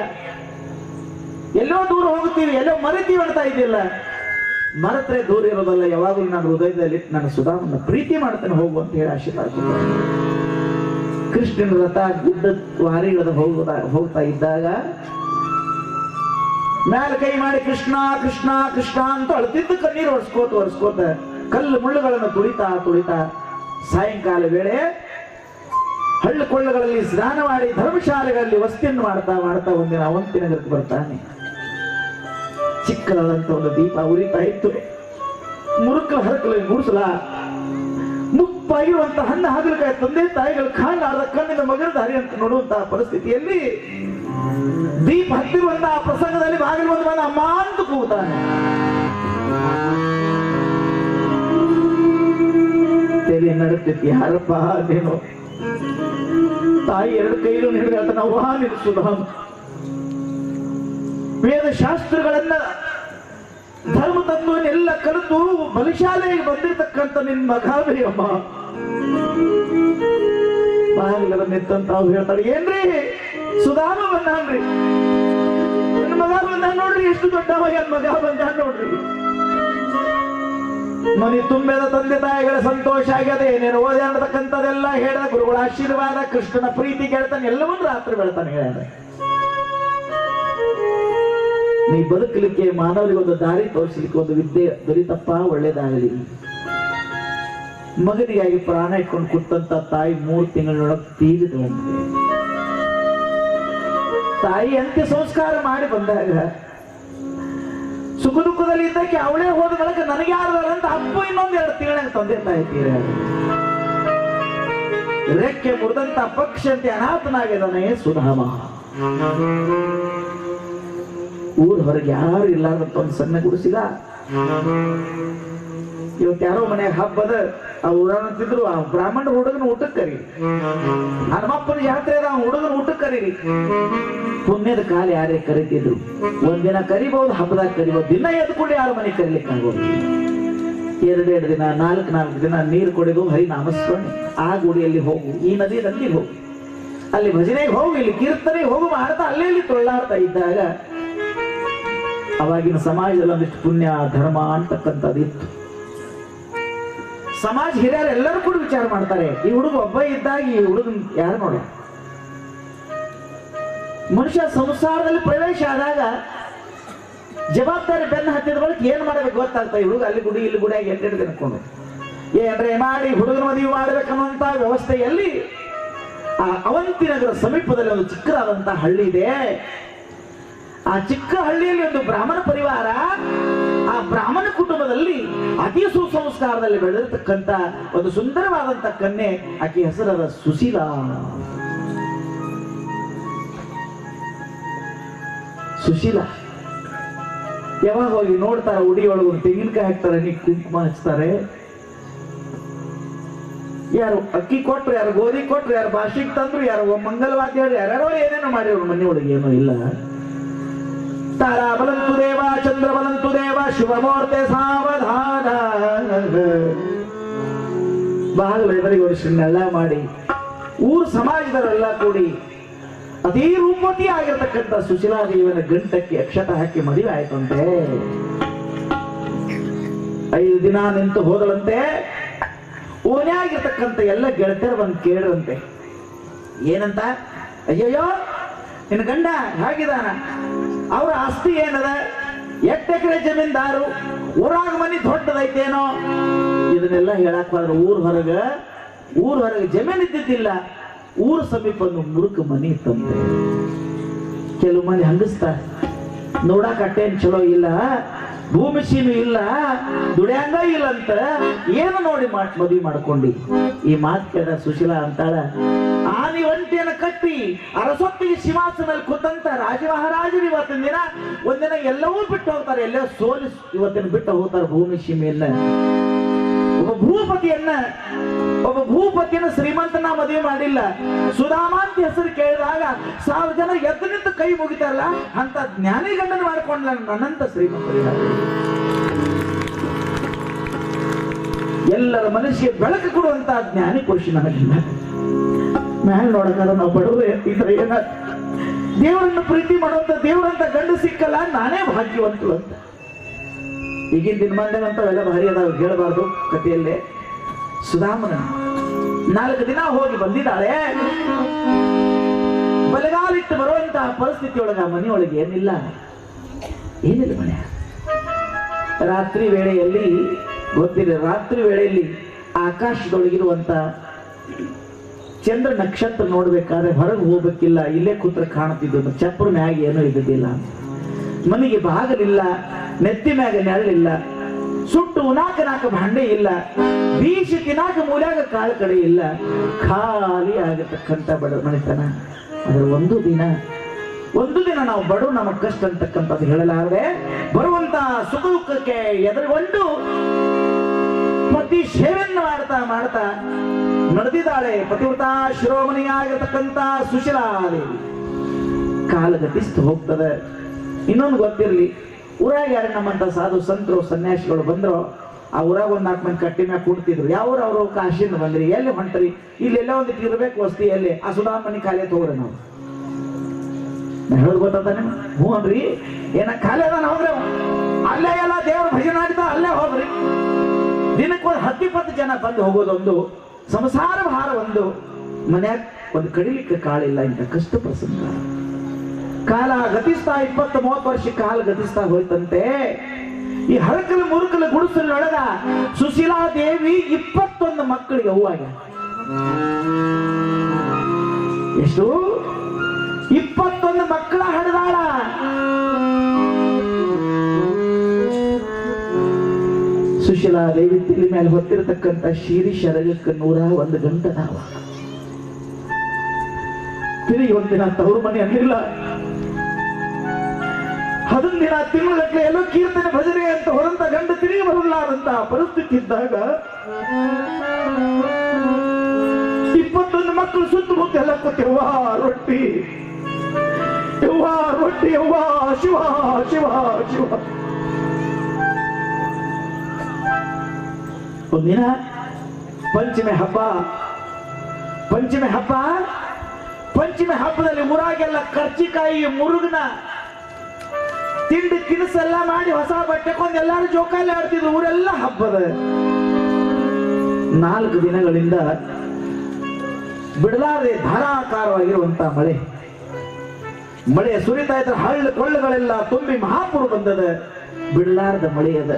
ಎಲ್ಲೋ ದೂರ ಹೋಗ್ತೀವಿ, ಎಲ್ಲೋ ಮರಿತೀವಿ ಅಂತಾ ಇದೆಯಲ್ಲ. ಮರೆತ್ರೆ ದೂರ ಇರೋದಲ್ಲ, ಯಾವಾಗಲೂ ನಾನು ಹೃದಯದಲ್ಲಿ ನನ್ನ ಸುಧಾಮನ್ನ ಪ್ರೀತಿ ಮಾಡ್ತೇನೆ, ಹೋಗು ಅಂತ ಹೇಳಿ ಆಶೀರ್ವಾದ. ಕೃಷ್ಣನ ರಥ ಗುಡ್ಡ ವಾರಿಗಳದ ಹೋಗ್ತಾ ಇದ್ದಾಗ ಮ್ಯಾಲ ಕೈ ಮಾಡಿ ಕೃಷ್ಣ ಕೃಷ್ಣ ಕೃಷ್ಣ ಅಂತ ಅಳ್ತಿದ್ದು ಕಣ್ಣೀರು ಒರೆಸ್ಕೋತ ಕಲ್ಲು ಮುಳ್ಳುಗಳನ್ನು ತುಳಿತಾ ಸಾಯಂಕಾಲ ವೇಳೆ ಹಳ್ಳು ಕೊಳ್ಳಗಳಲ್ಲಿ ಸ್ನಾನ ಮಾಡಿ ಧರ್ಮಶಾಲೆಗಳಲ್ಲಿ ವಸ್ತಿಯನ್ನು ಮಾಡ್ತಾ ಒಂದಿನ ಅವಂತಿನಗರಕ್ಕೆ ಬರ್ತಾನೆ. ಚಿಕ್ಕದಾದಂತ ಒಂದು ದೀಪ ಉರಿತಾ ಇತ್ತು. ಮುರುಕಲ ಹರಕಲ ಗುಡಿಸಲ ಮುಪ್ಪಾಗಿರುವಂತ ಹಣ್ಣು ಹಾಗಲಕಾಯಿ ತಂದೆ ತಾಯಿಗಳು ಕಾಣಲಾರದ ಕಣ್ಣಿನ ಮಗನ ದಾರಿ ಅಂತ ನೋಡುವಂತಹ ಪರಿಸ್ಥಿತಿಯಲ್ಲಿ ದೀಪ ಹತ್ತಿರುವಂತಹ ಪ್ರಸಂಗದಲ್ಲಿ ಬಾಗಿಲು ಬಂದ ಅಮ್ಮ ಅಂತ ಕೂಗುತ್ತಾನೆ. ತಲೆ ನಡುತ್ತೈತಿ, ಯಾರಪ್ಪ ಅದೇನು? ತಾಯಿ ಎರಡು ಕೈಲು ಹಿಡಿದ ನಾವು ನಿಲ್ಲಿಸುಧಾಮ. ವೇದ ಶಾಸ್ತ್ರಗಳನ್ನ ಧರ್ಮ ತತ್ವನ್ನೆಲ್ಲ ಕಲಿತು ಬಲಿಶಾಲೆಗೆ ಬಂದಿರತಕ್ಕಂತ ನಿನ್ ಮಗಾವೇ ಅಮ್ಮ. ಬಾಗಿಲ ನಿಂತಂತ ಅವ್ರು ಹೇಳ್ತಾರೆ, ಏನ್ರಿ ಸುಧಾಮ ಬಂದಾನ್ರಿ, ನನ್ನ ಮಗ ಬಂದ ನೋಡ್ರಿ, ಎಷ್ಟು ದೊಡ್ಡವ ಏನ್ ಮಗ ಬಂದ ನೋಡ್ರಿ. ಮನೆ ತುಂಬಿದ ತಂದೆ ತಾಯಿಗಳ ಸಂತೋಷ ಆಗ್ಯದ, ಏನೇನು ಓದಿ ಅನ್ನತಕ್ಕಂಥದೆಲ್ಲ ಹೇಳಿದ, ಗುರುಗಳ ಆಶೀರ್ವಾದ, ಕೃಷ್ಣನ ಪ್ರೀತಿ ಕೇಳ್ತಾನೆ, ಎಲ್ಲವನ್ನೂ ರಾತ್ರಿ ಬೆಳ್ತಾನೆ. ಹೇಳಿದ ನೀ ಬದುಕಲಿಕ್ಕೆ, ಮಾನವರಿಗೆ ಒಂದು ದಾರಿ ತೋರಿಸಲಿಕ್ಕೆ ಒಂದು ವಿದ್ಯೆ ದೊರೀತಪ್ಪ, ಒಳ್ಳೇದಾಗಲಿ. ಮಗನಿಗಾಗಿ ಪ್ರಾಣ ಇಟ್ಕೊಂಡು ಕೂತಂತ ತಾಯಿ 3 ತಿಂಗಳೊಳಗೆ ತೀರಿದಂತೆ. ತಾಯಿ ಅಂತ್ಯ ಸಂಸ್ಕಾರ ಮಾಡಿ ಬಂದಾಗ ಸುಖ ದುಃಖದಲ್ಲಿ ಇದ್ದಕ್ಕೆ ಅವಳೇ ಹೋದ ಬಳಿಕ ನನಗೆ ಯಾರು ಅಂತ ಅಪ್ಪ ಇನ್ನೊಂದು 2 ತಿಂಗಳ ತಂದೆ ತಾಯಿ ತೀರ. ರೆಕ್ಕೆ ಮುರಿದಂತ ಪಕ್ಷಂತೆ ಅನಾಥನಾಗಿದ್ದಾನೆ ಸುಧಾಮ. ಊರ ಹೊರಗೆ ಯಾರು ಇಲ್ಲಾರ್ದಂತ ಒಂದು ಸಣ್ಣ ಗುಡಿಸಿದ. ಇವತ್ತು ಯಾರೋ ಮನೆಯಾಗ ಹಬ್ಬದ ಆ ಊರಂತಿದ್ರು, ಆ ಬ್ರಾಹ್ಮಣ ಹುಡುಗನ ಊಟಕ್ಕೆ ಕರೀರಿ, ಹನುಮಪ್ಪನ ಜಾತ್ರೆ ಅದ, ಹುಡುಗನ ಊಟಕ್ಕೆ ಕರೀರಿ. ಪುಣ್ಯದ ಕಾಲ ಯಾರೇ ಕರಿತಿದ್ರು, ಒಂದಿನ ಕರಿಬಹುದು, ಹಬ್ಬದಾಗ ಕರಿಬಹುದು, ದಿನ ಎದ್ಕೊಂಡು ಯಾರು ಮನೆ ಕರಿಲಿಕ್ಕೆ ಆಗೋದು. 2 ದಿನ 4 ದಿನ ನೀರು ಕೊಡೋದು, ಹರಿ ನಾಮಸ್ಮರಣೆ. ಆ ಗುಡಿಯಲ್ಲಿ ಹೋಗು, ಈ ನದಿಯಲ್ಲಿ ಹೋಗು, ಅಲ್ಲಿ ಭಜನೆಗೆ ಹೋಗು, ಇಲ್ಲಿ ಕೀರ್ತನೆಗೆ ಹೋಗು ಮಾಡ್ತಾ ಅಲ್ಲೇ ಇಲ್ಲಿ ತೊಳ್ಳಾಡ್ತಾ ಇದ್ದಾಗ ಅವಾಗಿನ ಸಮಾಜದಲ್ಲಿ ಒಂದಿಷ್ಟು ಪುಣ್ಯ ಧರ್ಮ ಅಂತಕ್ಕಂಥದ್ದು ಇತ್ತು. ಸಮಾಜ ಹಿರಿಯರು ಎಲ್ಲರೂ ಕೂಡ ವಿಚಾರ ಮಾಡ್ತಾರೆ, ಈ ಹುಡುಗ ಒಬ್ಬ ಇದ್ದಾಗ ಈ ಹುಡುಗನ್ ಯಾರು ನೋಡ. ಮನುಷ್ಯ ಸಂಸಾರದಲ್ಲಿ ಪ್ರವೇಶ ಆದಾಗ ಜವಾಬ್ದಾರಿ ಬೆನ್ನ ಹತ್ತಿದ ಬಳಿಕ ಏನ್ ಮಾಡಬೇಕು ಗೊತ್ತಾಗ್ತಾ. ಈ ಹುಡುಗ ಅಲ್ಲಿ ಗುಡಿ ಇಲ್ಲಿ ಗುಡಿಯಾಗಿ 8 ದಿನ ಕೊಂಡು ಏನ್ರೆ ಮಾಡಿ ಹುಡುಗನ ಮದುವೆ ಮಾಡ್ಬೇಕನ್ನುವಂತ ವ್ಯವಸ್ಥೆಯಲ್ಲಿ ಆ ಅವಂತಿನಗರ ಸಮೀಪದಲ್ಲಿ ಒಂದು ಚಿಕ್ಕದಾದಂತ ಹಳ್ಳಿ ಇದೆ. ಆ ಚಿಕ್ಕ ಹಳ್ಳಿಯಲ್ಲಿ ಒಂದು ಬ್ರಾಹ್ಮಣ ಪರಿವಾರ, ಆ ಬ್ರಾಹ್ಮಣ ಕುಟುಂಬದಲ್ಲಿ ಅತಿ ಸುಸಂಸ್ಕಾರದಲ್ಲಿ ಬೆಳೆದಿರ್ತಕ್ಕಂಥ ಒಂದು ಸುಂದರವಾದಂತ ಕನ್ಯೆ, ಆಕೆ ಹೆಸರಾದ ಸುಶೀಲಾ. ಸುಶೀಲಾ ಯಾವಾಗ ಹೋಗಿ ನೋಡ್ತಾರ, ಉಡಿಯೊಳಗೆ ಒಂದು ತೆಂಗಿನಕಾಯಿ ಹಾಕ್ತಾರೆ, ನೀ ಕುಂಕುಮ ಹಚ್ತಾರೆ. ಯಾರು ಅಕ್ಕಿ ಕೊಟ್ರು, ಯಾರು ಗೋಧಿ ಕೊಟ್ರು, ಯಾರು ಭಾಷಿಕ್ ತಂದ್ರು, ಯಾರು ಮಂಗಲವಾದ್ಯ ಹೇಳಿ, ಯಾರ್ಯಾರೋ ಏನೇನೋ ಮಾಡಿವ್ರು. ಮನೆ ಒಳಗೆ ಏನೋ ಇಲ್ಲ. ತಾರಾ ಬಲಂತು ದೇವ, ಚಂದ್ರ ಬಲಂತು ದೇವ, ಶುಭಮೂರ್ತೆ ಸಾವಧಾನ. ಬಾಗಿಲು ಎದುರಿಗೆ ವರ್ಷನ್ನೆಲ್ಲ ಮಾಡಿ ಊರು ಸಮಾಜದವರೆಲ್ಲ ಕೂಡಿ ಅದೇ ರೂಪವತಿ ಆಗಿರ್ತಕ್ಕಂಥ ಸುಶೀಲಾದೇವಿಯ ಗಂಟಕ್ಕೆ ಅಕ್ಷತ ಹಾಕಿ ಮದುವೆ ಆಯ್ತಂತೆ. 5 ದಿನ ನಿಂತು ಹೋದಳಂತೆ. ಓನ್ಯಾಗಿರ್ತಕ್ಕಂಥ ಎಲ್ಲ ಗೆಳತಿಯರು ಬಂದು ಕೇಳ್ರಂತೆ, ಏನಂತ? ಅಯ್ಯಯ್ಯೋ ನಿನ್ನ ಗಂಡ ಹೇಗಿದಾನ, ಅವ್ರ ಆಸ್ತಿ ಏನದ, 8 ಎಕರೆ ಜಮೀನ್ದಾರು, ಊರಾಗ ಮನಿ ದೊಡ್ಡದೈತೇನೋ. ಇದನ್ನೆಲ್ಲ ಹೇಳಕ್ ಹೋದ್ರೆ ಊರ್ ಹೊರಗೆ ಜಮೀನ್ ಇದ್ದಿದ್ದಿಲ್ಲ, ಊರ ಸಮೀಪ ಒಂದು ಮುರುಕ ಮನಿ ಇತ್ತಂತೆ. ಕೆಲವು ಮಂದಿ ಹಂಗಿಸ್ತಾರೆ, ನೋಡಕ್ ಅಟ್ಟೇನ್ ಚಲೋ ಇಲ್ಲ, ಭೂಮಿ ಸೀಮೆ ಇಲ್ಲ, ದುಡ್ಯಾಂಗ ಇಲ್ಲ ಅಂತ ಏನು ನೋಡಿ ಮದುವೆ ಮಾಡ್ಕೊಂಡಿ. ಈ ಮಾತು ಕೇಳ ಸುಶೀಲಾ ಅಂತಾಳ, ಆನಿ ಒಂಟಿಯನ್ನು ಕಟ್ಟಿ ಕಟ್ಟಿ ಅರಸೊತ್ತಿಗೆ ಸಿಂಹಾಸನದಲ್ಲಿ ಕೂತಂತ ರಾಜಮಹಾರಾಜರು ಇವತ್ತಿನ ದಿನ ಒಂದಿನ ಎಲ್ಲವೂ ಬಿಟ್ಟು ಹೋಗ್ತಾರೆ, ಎಲ್ಲ ಸೋಲಿಸಿ ಇವತ್ತಿನ ಬಿಟ್ಟು ಹೋಗ್ತಾರೆ ಭೂಮಿ ಸೀಮೆಯನ್ನ. ಒಬ್ಬ ಭೂಪತಿಯನ್ನು ಶ್ರೀಮಂತನ ಮದುವೆ ಮಾಡಿಲ್ಲ. ಸುಧಾಮ ಅಂತ ಹೆಸರು ಕೇಳಿದಾಗ 1000 ಜನ ಎದ್ದು ನಿಂತು ಕೈ ಮುಗಿತಾರಲ್ಲ ಅಂತ ಜ್ಞಾನಿ ಗಂಡನ ಮಾಡ್ಕೊಂಡ್ಲ ನನ್ನಂತ ಶ್ರೀಮಂತರಿಲ್ಲ. ಎಲ್ಲರ ಮನಸ್ಸಿಗೆ ಬೆಳಕು ಕೊಡುವಂತ ಜ್ಞಾನಿ ಪುರುಷ ನನಗಿಲ್ಲ. ಮ್ಯಾಲ ನೋಡಕ್ಕಾದ ನಾವು ಬಡವರು ಇದ್ರೆ ಏನ ದೇವರನ್ನು ಪ್ರೀತಿ ಮಾಡುವಂತ ದೇವರಂತ ಗಂಡು ಸಿಕ್ಕಲ್ಲ, ನಾನೇ ಭಾಗ್ಯವಂತರು ಅಂತ. ಈಗಿನ ದಿನಮಾನದಂತವೆಲ್ಲ ಭಾರಿ ಅದಾವ, ಹೇಳಬಾರ್ದು ಕಥೆಯಲ್ಲೇ. ಸುಧಾಮನ 4 ದಿನ ಹೋಗಿ ಬಂದಿದ್ದಾಳೆ. ಬಲಗಾಲಿಟ್ಟು ಬರುವಂತಹ ಪರಿಸ್ಥಿತಿಯೊಳಗ ಮನೆಯೊಳಗೆ ಏನಿಲ್ಲ ಮನೆ. ರಾತ್ರಿ ವೇಳೆಯಲ್ಲಿ ಗೊತ್ತಿದೆ, ರಾತ್ರಿ ವೇಳೆಯಲ್ಲಿ ಆಕಾಶದೊಳಗಿರುವಂತ ಚಂದ್ರ ನಕ್ಷತ್ರ ನೋಡ್ಬೇಕಾದ್ರೆ ಹೊರಗೆ ಹೋಗ್ಬೇಕಿಲ್ಲ, ಇಲ್ಲೇ ಕೂತ್ರ ಕಾಣುತ್ತಿದ್ದು. ಚಪ್ಪರ ಮ್ಯಾಗ ಏನೂ ಇದ್ದಿದ್ದಿಲ್ಲ, ಮನೆಗೆ ಬಾಗಲಿಲ್ಲ, ನೆತ್ತಿ ಮ್ಯಾಗ ನೆರಳಿಲ್ಲ, ಸುಟ್ಟು ಉನಾಕ ನಾಕ ಭಾಂಡೆ ಇಲ್ಲ, ಬೀಸಿ ತಿನ್ನಾಕ ಮೂಲ್ಯಾಗ ಕಾಳು ಕಡೆ ಇಲ್ಲ, ಖಾಲಿ ಆಗತಕ್ಕಂಥ ಬಡ ಮನೆತನ. ಆದ್ರೆ ಒಂದು ದಿನ ನಾವು ಬಡವ ನಮಗ್ ಕಷ್ಟ ಅಂತಕ್ಕಂಥದ್ದು ಹೇಳಲಾರದೆ ಬರುವಂತ ಸುಖ ದುಃಖಕ್ಕೆ ಎದುರುಗೊಂಡು ಪತಿ ಸೇವೆಯನ್ನು ಮಾಡ್ತಾ ನಡೆದಿದ್ದಾಳೆ ಪತಿವ್ರತ ಶಿರೋಮಣಿಯಾಗಿರ್ತಕ್ಕಂಥ ಸುಶೀಲಾದೇವಿ. ಕಾಲ ಗತಿಸ್ತು ಹೋಗ್ತದೆ. ಇನ್ನೊಂದು ಗೊತ್ತಿರಲಿ, ಊರಾಗ ಯಾರು ನಮ್ಮಂತ ಸಾಧು ಸಂತರು ಸನ್ಯಾಸಿಗಳು ಬಂದ್ರು, ಆ ಊರಾಗ 4 ಮಂದಿ ಕಟ್ಟಿ ಮ್ಯಾಗ ಕುಡ್ತಿದ್ರು. ಯಾವ್ರು ಅವರು ಕಾಶಿಯಿಂದ ಬಂದ್ರಿ, ಎಲ್ಲಿ ಹೊಂಟ್ರಿ, ಇಲ್ಲೆಲ್ಲ ಒಂದಿಟ್ಟು ಇರ್ಬೇಕು ವಸ್ತಿ, ಎಲ್ಲಿ ಆ ಸುಧಾಮಣಿ ಖಾಲಿ ತಗೋರಿ. ನಾವು ಹೇಳೋದು ಗೊತ್ತಾನೆ, ಹ್ಞೂ ಅನ್ರಿ, ಏನ ಖಾಲಿ ಅದಾನ ಹೋಗ್ರಿ, ಅಲ್ಲೇ ಎಲ್ಲ ದೇವ್ರ ಭಜನೆ ಆಡ್ತಾ ಅಲ್ಲೇ ಹೋಗ್ರಿ. ದಿನಕ್ಕೆ 10-20 ಜನ ಬಂದು ಹೋಗೋದೊಂದು, ಸಂಸಾರ ಭಾರ ಒಂದು, ಮನ್ಯಾಗ ಒಂದು ಕಡಿಲಿಕ್ಕೆ ಕಾಳಿಲ್ಲ. ಇಂಥ ಕಷ್ಟ ಪ್ರಸಂಗ ಕಾಲ ಗತಿಸ್ತಾ 20-30 ವರ್ಷ ಕಾಲ ಗತಿಸ್ತಾ ಹೋಯ್ತಂತೆ. ಈ ಹರಕಲ ಮುರುಕಲ ಗುಡಿಸಲೊಳಗ ಸುಶೀಲಾದೇವಿ 21 ಮಕ್ಕಳಿಗೆ ಅವ್ವಾಗ. ಎಷ್ಟು? 21 ಮಕ್ಕಳ ಹಡದಾಳ. ಸುಶೀಲಾದೇವಿ ತಿಳಿ ಮೇಲೆ ಹೊತ್ತಿರತಕ್ಕಂತ ಶಿರೀಷ ರಜಕ್ಕೆ 101 ಗಂಟೆ ನಾವ. ತಿರುಗಿ ಒಂದಿನ ತವರು ಮನೆ ಅನ್ನಿಲ್ಲ, 11 ದಿನ ತಿಂಗಳಗಟ್ಟಲೆ ಎಲ್ಲೋ ಕೀರ್ತನೆ ಭಜನೆ ಅಂತ ಹೊರಂತ ಗಂಡ ತಿರುಗಿ ಬರಲಾರಂತ ಪರಿಸ್ಥಿತಿ ಇದ್ದಾಗ 21 ಮಕ್ಕಳು ಸುತ್ತಮುತ್ತ ಎಲ್ಲ ಕೂತಿರುವ ರೊಟ್ಟಿ ಯವ್ವ ಶಿವ ಶಿವ ಶಿವ. ಒಂದಿನ ಪಂಚಮಿ ಹಬ್ಬದಲ್ಲಿ ಊರಾಗೆಲ್ಲ ಕರ್ಚಿಕಾಯಿ ಮುರುಗನ ತಿಂಡಿ ತಿನಿಸೆಲ್ಲ ಮಾಡಿ ಹೊಸ ಬಟ್ಟೆ ಕೊಂಡು ಎಲ್ಲಾರು ಜೋಕಾಲಿ ಆಡ್ತಿದ್ರು. ಊರೆಲ್ಲ ಹಬ್ಬದ 4 ದಿನಗಳಿಂದ ಬಿಡಲಾರದೆ ಧಾರಾಕಾರವಾಗಿರುವಂತ ಮಳೆ ಸುರಿತಾ ಇದ್ರೆ ಹಳ್ಳ ಕೊಳ್ಳಗಳೆಲ್ಲ ತುಂಬಿ ಮಹಾಪುರು ಬಂದದ. ಬಿಡಲಾರದ ಮಳೆ ಅದ.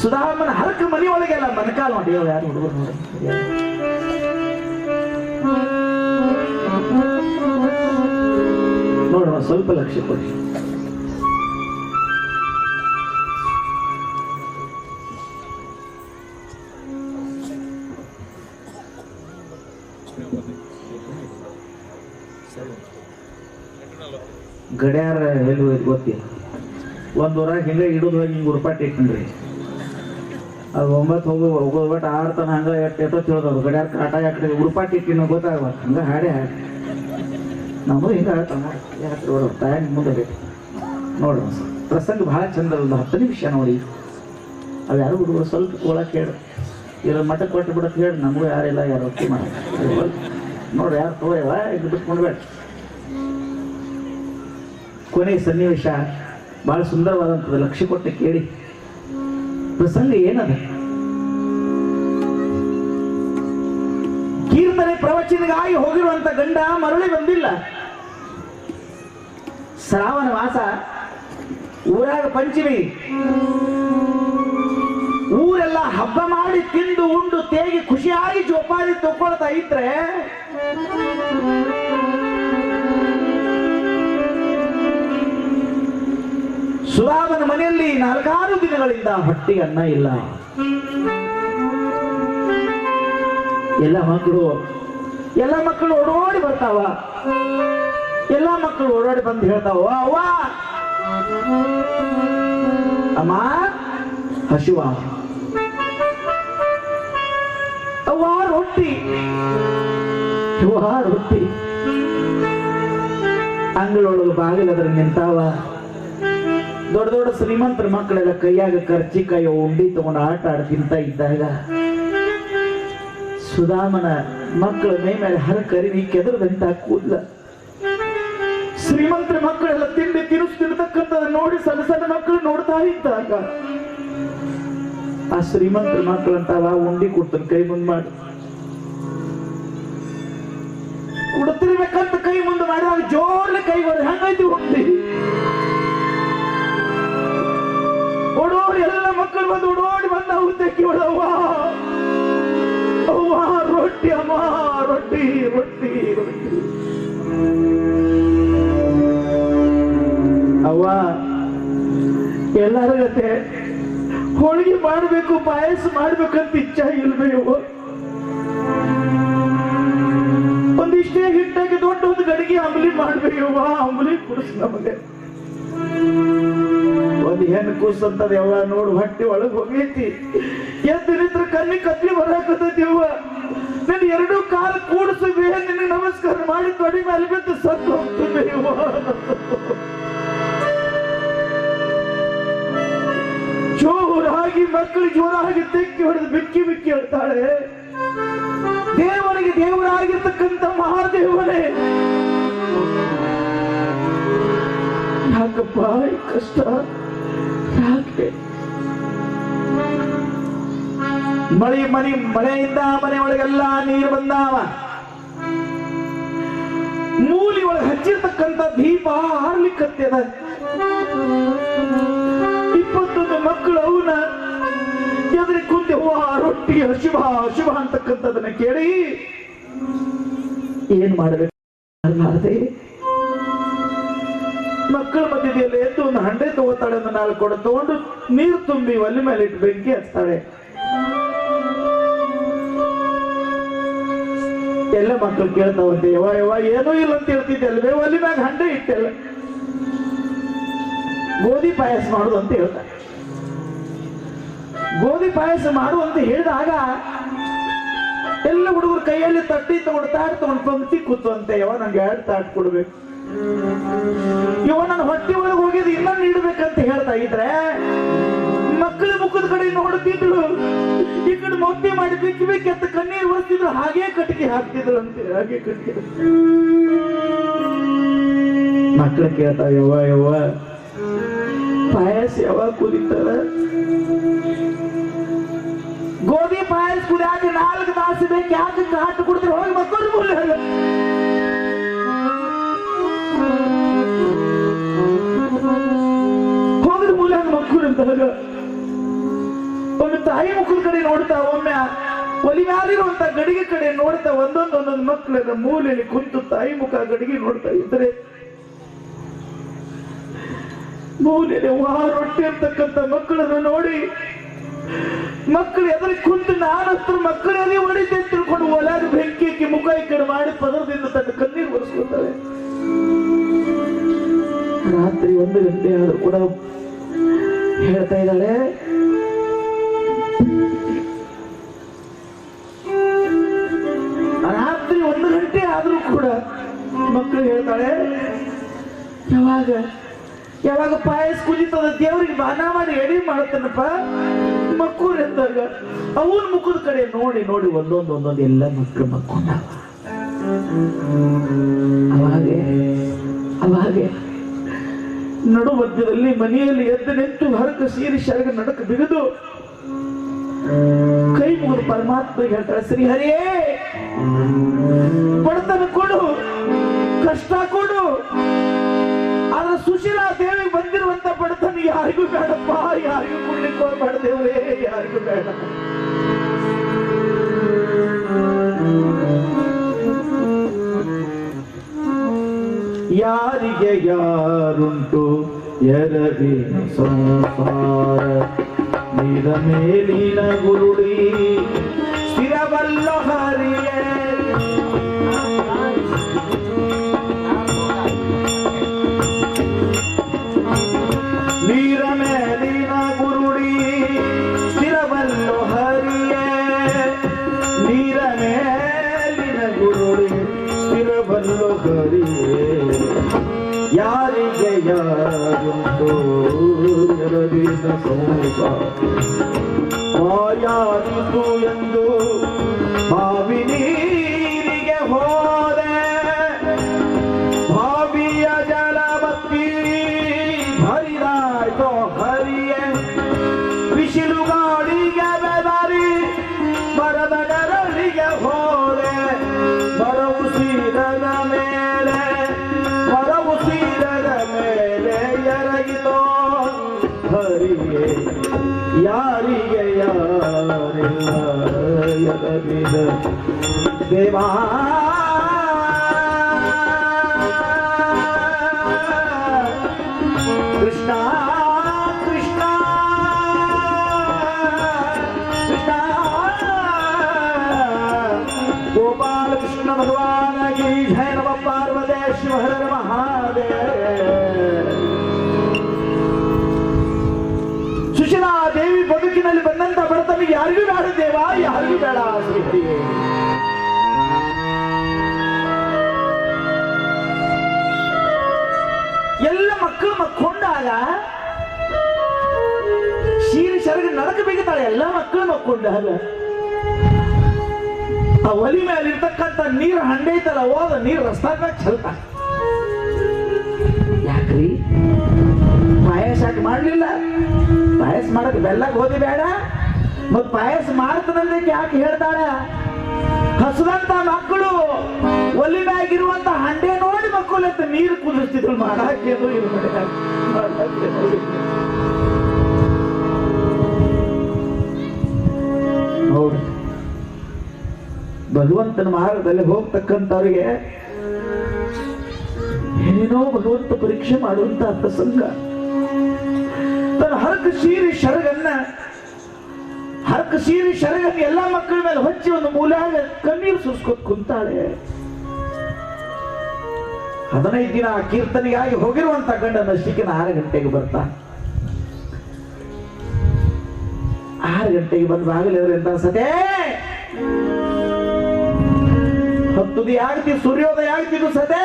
ಸುಧಾಮನ ಹರಕ ಮನೆಯೊಳಗೆಲ್ಲ ಮನಕಾಲ ಮಾಡಿ ಯಾರು ಹುಡುಗರು ನೋಡೋಣ, ಸ್ವಲ್ಪ ಲಕ್ಷ್ಯ ಕೊಡಿ. ಗಡ್ಯಾರ ಎಲ್ಲಿ ಗೊತ್ತಿಲ್ಲ. ಒಂದು ಊರಾಗ ಹಿಂಗೆ ಇಡೋದು ಹೋಗಿ ಹಿಂಗೆ ಉರುಪಾಟಿ ಇಟ್ಕೊಂಡ್ರಿ, ಅದು 9 ಹೋಗೋದು ಬಟ್ 6 ತನ ಹಂಗ ಎಷ್ಟೋ ತಿಳಿದವ್ರು ಗಡ್ಯಾರ ಕಾಟ ಯಾಕಡೆ ಉರುಪಾಟಿ ಇಟ್ಟಿನ ಗೊತ್ತಾಗಬಾರ್ದು. ಹಂಗ ಹಾಡೇ ನಮಗೂ ಹಿಂಗೆ ನೋಡೋ ಟೈಮ್ ಮುಂದೆ ಬೇಕು ನೋಡ್ರಿ. ಪ್ರಸಂಗ ಭಾಳ ಚಂದ, ಒಂದು 10 ನಿಮಿಷ ನೋಡಿ. ಅವು ಯಾರು ಹುಡುಗರು ಸ್ವಲ್ಪ ಕೋಳಕ್ಕೆ ಹೇಳಿ ಇರೋ ಮಠಕ್ಕೆ ಕೊಟ್ಟು ಬಿಡಕ್ಕೆ ಹೇಳಿ, ನಮಗೂ ಯಾರಿಲ್ಲ, ಯಾರು ರೊಟ್ಟಿ ಮಾಡಿ ನೋಡ್ರಿ, ಯಾರು ತೋಯವ ಇದು ಬಿಟ್ಕೊಂಡ್ಬೇಡ. ಕೊನೆ ಸನ್ನಿವೇಶ ಬಹಳ ಸುಂದರವಾದಂಥದ್ದು, ಲಕ್ಷ್ಯ ಕೊಟ್ಟು ಕೇಳಿ. ಪ್ರಸಂಗ ಏನದ? ಕೀರ್ತನೆ ಪ್ರವಚನಗಾಗಿ ಹೋಗಿರುವಂತ ಗಂಡ ಮರಳಿ ಬಂದಿಲ್ಲ. ಶ್ರಾವಣ ಮಾಸ, ಊರಾಗ ಪಂಚಮಿ, ಊರೆಲ್ಲ ಹಬ್ಬ ಮಾಡಿ ತಿಂದು ಉಂಡು ತೇಗಿ ಖುಷಿಯಾಗಿ ಜೋಪಾದಿ ತಗೊಳ್ತಾ ಇದ್ರೆ ಸುಧಾಮನ ಮನೆಯಲ್ಲಿ 4-6 ದಿನಗಳಿಂದ ಹೊಟ್ಟೆಗೆ ಅನ್ನ ಇಲ್ಲ. ಎಲ್ಲ ಮಕ್ಕಳು ಓಡೋಡಿ ಬರ್ತಾವ. ಎಲ್ಲಾ ಮಕ್ಕಳು ಓಡಾಡಿ ಬಂದು ಹೇಳ್ತಾವ, ಅವ್ವ ಅಮ್ಮ ಹಸಿವ, ಅವ್ವ ರೊಟ್ಟಿ, ಅವ್ವ ರೊಟ್ಟಿ. ಅಂಗಳೊಳಗೆ ಬಾಗಿಲದ್ರ ನಿಂತಾವ. ದೊಡ್ಡ ದೊಡ್ಡ ಶ್ರೀಮಂತರ ಮಕ್ಕಳೆಲ್ಲ ಕೈಯಾಗ ಕರ್ಚಿಕಾಯಿ ಉಂಡಿ ತಗೊಂಡು ಆಟ ಆಡ ತಿಂತ ಇದ್ದಾಗ ಸುಧಾಮನ ಮಕ್ಕಳ ಮೈ ಮೇಲೆ ಹರಕರಿ ಕೆದರದಂತ ಕೂದಲ. ಶ್ರೀಮಂತರ ಮಕ್ಕಳೆಲ್ಲ ತಿಂಡಿ ತಿನ್ನಿಸ್ತಿರ್ತಕ್ಕಂಥದ್ದು ನೋಡಿ ಸಣ್ಣ ಸಣ್ಣ ಮಕ್ಕಳು ನೋಡ್ತಾ ಇದ್ದಾಗ ಆ ಶ್ರೀಮಂತರ ಮಕ್ಕಳಂತಾವ ಉಂಡಿ ಕೊಡ್ತಾನೆ ಕೈ ಮುಂದ್ ಮಾಡಿ ಕೊಡ್ತಿರ್ಬೇಕಂತ ಕೈ ಮುಂದೆ ಮಾಡಿದಾಗ ಜೋರ್ಲೆ ಕೈ ಬರ ಹೆಂಗೈತಿ ಉಂಡಿ. ಓಡೋಡಿ ಎಲ್ಲ ಮಕ್ಕಳು ಬಂದು ಓಡೋಡಿ ಬಂದ ಉದ್ದಕ್ಕೆ ಅವ್ವ ಅವ್ವ ರೊಟ್ಟಿ ಅಮ್ಮ ರೊಟ್ಟಿ ರೊಟ್ಟಿ ರೊಟ್ಟಿ. ಅವ್ವ ಎಲ್ಲರ ಜೊತೆ ಹೋಳಿಗೆ ಮಾಡಬೇಕು ಪಾಯಸ ಮಾಡ್ಬೇಕಂತ ಇಚ್ಛಾ ಇಲ್ವೇ ಅವ್ವ. ಒಂದಿಷ್ಟೇ ಹಿಟ್ಟಾಗಿ ದೊಡ್ಡ ಒಂದು ಗಡಿಗೆ ಅಂಬಲಿ ಮಾಡ್ಬೇಕವ್ವ, ಅಂಬಲಿ ಕುಡಿಸ್ ನಮಗೆ. ಒಂದು ಹೆಣ್ಣು ಕೂಸಂತದ ಯಾವ ನೋಡು ಹೊಟ್ಟೆ ಒಳಗ್ ಹೋಗೈತಿ. ಎದ್ದು ನಿಂತ್ರ ಕಣ್ಣಿ ಕತ್ಲಿ ಬರಾಕತೈತಿ ಅವ್ವ. ನನ್ ಎರಡು ಕಾಲ ಕೂಡಿಸಬೇ ನಿನಗೆ ನಮಸ್ಕಾರ ಮಾಡಿ ತೊಡಿ ಮೇಲೆ ಬಿದ್ದು ಸತ್ತು ಹೋಗ್ತದೆ ಅವ್ವ. ಜೋರಾಗಿ ಮಕ್ಕಳು ಜೋರಾಗಿ ತೆಕ್ಕಿ ಹೊಡೆದು ಬಿಕ್ಕಿ ಬಿಕ್ಕಿ ಹೇಳ್ತಾಳೆ, ದೇವರಿಗೆ ದೇವರಾಗಿರ್ತಕ್ಕಂಥ ಮಹಾದೇವನೇ ಯಾಕಪ್ಪ ಈ ಕಷ್ಟ ಯಾಕೆ? ಮಳೆಯಿಂದ ಮನೆ ಒಳಗೆಲ್ಲ ನೀರು ಬಂದಾವ. ಮೂಲಿ ಒಳಗೆ ಹಚ್ಚಿರ್ತಕ್ಕಂಥ ದೀಪ ಹಾರ್ಲಿಕ್ಕತ್ತದ. 21 ಮಕ್ಕಳು ಅವನ ಎದುರಿ ಕುಂತೆ ರೊಟ್ಟಿ ಶಿವ ಶಿವ ಅಂತಕ್ಕಂಥದನ್ನ ಕೇಳಿ ಏನ್ ಮಾಡಬೇಕು ಮಕ್ಕಳ ಮಧ್ಯದಲ್ಲಿ ಎದ್ದು ಒಂದು ಹಂಡೆ ತಗೋತಾಳೆ, ಒಂದು 4 ಕೊಡ ತಗೊಂಡು ನೀರು ತುಂಬಿ ಒಲೆ ಮೇಲೆ ಇಟ್ಟು ಬೆಂಕಿ ಹಚ್ತಾಳೆ. ಎಲ್ಲ ಮಕ್ಕಳು ಕೇಳ್ತಾವಂತೆ, ಯವ ಯವ ಏನೂ ಇಲ್ಲ ಅಂತ ಹೇಳ್ತಿದ್ದೆ ಅಲ್ವೇ, ಒಲೆ ಮ್ಯಾಗ ಹಂಡೆ ಇಟ್ಟೆಲ್ಲ ಗೋಧಿ ಪಾಯಸ ಮಾಡುದು ಅಂತ ಹೇಳ್ತಾರೆ. ಗೋಧಿ ಪಾಯಸ ಮಾಡು ಅಂತ ಹೇಳಿದಾಗ ಎಲ್ಲ ಹುಡುಗರು ಕೈಯಲ್ಲಿ ತಟ್ಟಿ ತಗೊಂಡು ತಾಟ್ ತಗೊಂಡು ಪಂಕ್ತಿ ಕೂತುವಂತೆ, ಯವ ನಂಗೆ 2 ತಾಟ್ ಕೊಡ್ಬೇಕು, ಇವ ನನ್ನ ಹೊಟ್ಟೆ ಒಳಗೆ ಹೋಗಿದ್ದು ಇನ್ನೊಂದು ನೀಡ್ಬೇಕಂತ ಹೇಳ್ತಾ ಇದ್ರೆ ಮಕ್ಕಳ ಮುಖದ ಕಡೆ ನೋಡುತ್ತಿದ್ರು. ಈ ಕಡೆ ಮೊಟ್ಟೆ ಮಾಡಿ ಬಿಕ್ಕಿ ಬಿಕ್ಕಿ ಅಂತ ಕಣ್ಣೀರು ಒರೆಸ್ತಿದ್ರು, ಹಾಗೇ ಕಟ್ಟಿಗೆ ಹಾಕ್ತಿದ್ರು ಅಂತೆ. ಹಾಗೆ ಕಟ್ಟಿಗೆ ಮಕ್ಕಳು ಕೇಳ್ತಾವ, ಯವ್ವ ಯವ್ವ ಪಾಯಸ ಯಾವಾಗ ಕುದಿತಾರ? ಗೋಧಿ ಪಾಯಸ ಕುದಿಯಾಕ 4 ತಾಸು ಬೇಕು, ಯಾಕೆ ಕಾಟು ಕುಡಿದ್ರೆ ಹೋಗಿ ಮಕ್ಕಳು ಹೋದ್ರ ಮೂಲ ಮಕ್ಕಳು ಅಂತಾಗ ಒಮ್ಮೆ ತಾಯಿ ಮುಖದ ಕಡೆ ನೋಡ್ತಾ, ಒಮ್ಮೆ ಒಲಿ ಮ್ಯಾಲಿರುವಂತ ಗಡಿಗೆ ಕಡೆ ನೋಡ್ತಾ, ಒಂದೊಂದೊಂದೊಂದು ಮಕ್ಕಳ ಮೂಲೆಯಲ್ಲಿ ಕುಂತು ತಾಯಿ ಮುಖ ಗಡಿಗೆ ನೋಡ್ತಾ ಇದ್ರೆ ಮೂಲೆಯಲ್ಲಿ ರೊಟ್ಟಿ ಅಂತಕ್ಕಂಥ ಮಕ್ಕಳನ್ನು ನೋಡಿ ಮಕ್ಕಳು ಎದುರು ಕುಂತು ನಾನತ್ರ ಮಕ್ಕಳಲ್ಲಿ ಹೊಡಿತೆ ತಿಳ್ಕೊಂಡು ಒಳಗ ಬೆಂಕಿ ಹಾಕಿ ಮುಖ ಈ ಕಡೆ ಮಾಡಿ ಪದರದಿಂದ ತನ್ನ ಕಣ್ಣೀರು ಒರೆಸ್ಕೊಳ್ತಾಳೆ. ರಾತ್ರಿ 1 ಗಂಟೆ ಆದ್ರೂ ಕೂಡ ಹೇಳ್ತಾ ಇದ್ದಾಳೆ, ರಾತ್ರಿ 1 ಗಂಟೆ ಆದ್ರೂ ಕೂಡ ಮಕ್ಕಳು ಹೇಳ್ತಾಳೆ, ಯಾವಾಗ ಯಾವಾಗ ಪಾಯಸ ಕುದಿತದ ದೇವ್ರಿಗೆ ಬಾನ ಮಾಡಿ ಎಡಿ ಮಾಡ್ತಾನಪ್ಪ ಮಕ್ಕಳು ಎಂದಾಗ ಅವನ ಮುಖದ ಕಡೆ ನೋಡಿ ನೋಡಿ ಒಂದೊಂದು ಎಲ್ಲ ಮಕ್ಕಳು ಮಕ್ಕೊಂಡಾವ. ಅವಾಗೆ ನಡು ಮಧ್ಯದಲ್ಲಿ ಮನೆಯಲ್ಲಿ ಎದ್ದು ನಿಂತು ಹರಕ ಸೀರಿ ಶರಗ ನಡಕ ಬಿಗಿದು ಕೈ ಮುಗಿದು ಪರಮಾತ್ಮಗೆ ಹೇಳ್ತಾರೆ, ಶ್ರೀಹರಿಯೇ ಬಡತನ ಕೊಡು, ಕಷ್ಟ ಕೊಡು, ಆದ್ರೆ ಸುಶೀಲಾ ದೇವಿಗೆ ಬಂದಿರುವಂತ ಬಡತನ ಯಾರಿಗೂ ಬೇಡಪ್ಪ, ಯಾರಿಗೂ ಕೊಡ್ಲಿಕ್ಕೆ ಹೋಗ್ಬೇಡ ದೇವ್ರೇ, ಯಾರಿಗೂ ಬೇಡ. ಯಾರಿಗೆ ಯಾರುಂಟು ಎರವಿನ ಸಂಸಾರ, ನೀರ ಮೇಲಿನ ಗುರುಡಿ ಸ್ಥಿರವಲ್ಲ ಹರಿಯೇ. ಹರಿಯೇ ಯಾರಿಗೆ ಯಾರುಂಟು ಎರಡಿನ ಸಂಸಾರ ಮಾಯಾದಿತು ಎಂದು ಬಾವಿ ನೀರಿಗೆ ಹೋದೆ ಬಾವಿಯ ಜಲ ಬತ್ತಿ ಹರಿದಾಯ್ತೋ ಹರಿಯೇ ಬಿಸಿಲುಗಾಳಿಗೆ ಬೆದರಿ ಮರದ ನೆರಳಿಗೆ ಹೋದೆ ಮರವು ಸೀರದ ಮೇಲೆ ಎರಗಿತೋ ಹರಿಯೇ ಯಾರಿಗೆ ಯಾರಿಲ್ಲ ಎದರಿದ ದೇವಾ ಕೃಷ್ಣ ಕೃಷ್ಣ ಕೃಷ್ಣ ಗೋಪಾಲ ಕೃಷ್ಣ ಭಗವಾನ ಕಿ ಜಯ ನಮ ಪಾರ್ವತಿ ಶಿವ ಹರ ಮಹಾದೇವ ಸುಶೀಲಾ ದೇವಿ ಬದುಕಿನಲ್ಲಿ ಬಂದಂತ ಬಡತನಿಗೆ ಯಾರಿಗೂ ಬೇಡ ದೇವ ಯಾರಿಗೂ ಬೇಡ ಶ್ರೀ ಎಲ್ಲ ಮಕ್ಕಳು ಮಕ್ಕೊಂಡಾಗ ಶೀರಿ ಶರಗ ನಡಕ ಬೇಕತಾಳೆ ಎಲ್ಲ ಮಕ್ಕಳು ಮಕ್ಕೊಂಡಾಗ ಆ ಒಲಿ ಮೇಲೆ ಇರ್ತಕ್ಕಂಥ ನೀರು ಹಂಡೆ ಐತಲ್ಲ ಹೋದ ನೀರು ರಸ್ತಾಗ ಚಲ್ತ ಯಾಕ್ರಿ ಪಾಯಸ ಯಾಕೆ ಮಾಡ್ಲಿಲ್ಲ ಪಾಯಸ ಮಾಡಕ್ ಬೆಲ್ಲ ಗೋಧಿ ಬೇಡ ಮತ್ ಪಾಯಸ ಮಾಡ್ತಾನಂದ್ರೆ ಯಾಕೆ ಹೇಳ್ತಾಳ ಹಸುದಂತ ಮಕ್ಕಳು ಒಲಿ ಮ್ಯಾಗಿರುವಂತ ಹಂಡೆ ನೋಡಿ ಮಕ್ಕಳು ಅಂತ ನೀರು ಕುದಿಸ್ತಿದ್ರು ಮಾಡಾಕೇನು ಇದು ನೋಡಿ ಭಗವಂತನ ಮಾರ್ಗದಲ್ಲಿ ಹೋಗ್ತಕ್ಕಂಥವ್ರಿಗೆ ಏನೇನೋ ಭಗವಂತ ಪರೀಕ್ಷೆ ಮಾಡುವಂತ ಪ್ರಸಂಗ ತನ್ನ ಹರಕ ಸೀರೆ ಶರಗನ್ನ ಎಲ್ಲಾ ಮಕ್ಕಳ ಮೇಲೆ ಹೊಚ್ಚಿ ಒಂದು ಮೂಲೆಯಾಗ ಕಣ್ಣೀರು ಸುರಿಸ್ಕೊತ್ ಕುಂತಾಳೆ 15 ದಿನ ಕೀರ್ತನೆಗಾಗಿ ಹೋಗಿರುವಂತ ಗಂಡನ ಅಷ್ಟಿಗೆ 6 ಗಂಟೆಗೆ ಬರ್ತಾ 6 ಗಂಟೆಗೆ ಬಂದು ಬಾಗಿಲಿದ್ರಿಂದ ಸತೇ ಹತ್ತುದಿ ಆಗ್ತಿದ್ದು ಸೂರ್ಯೋದಯ ಆಗ್ತಿದ್ದು ಸತೇ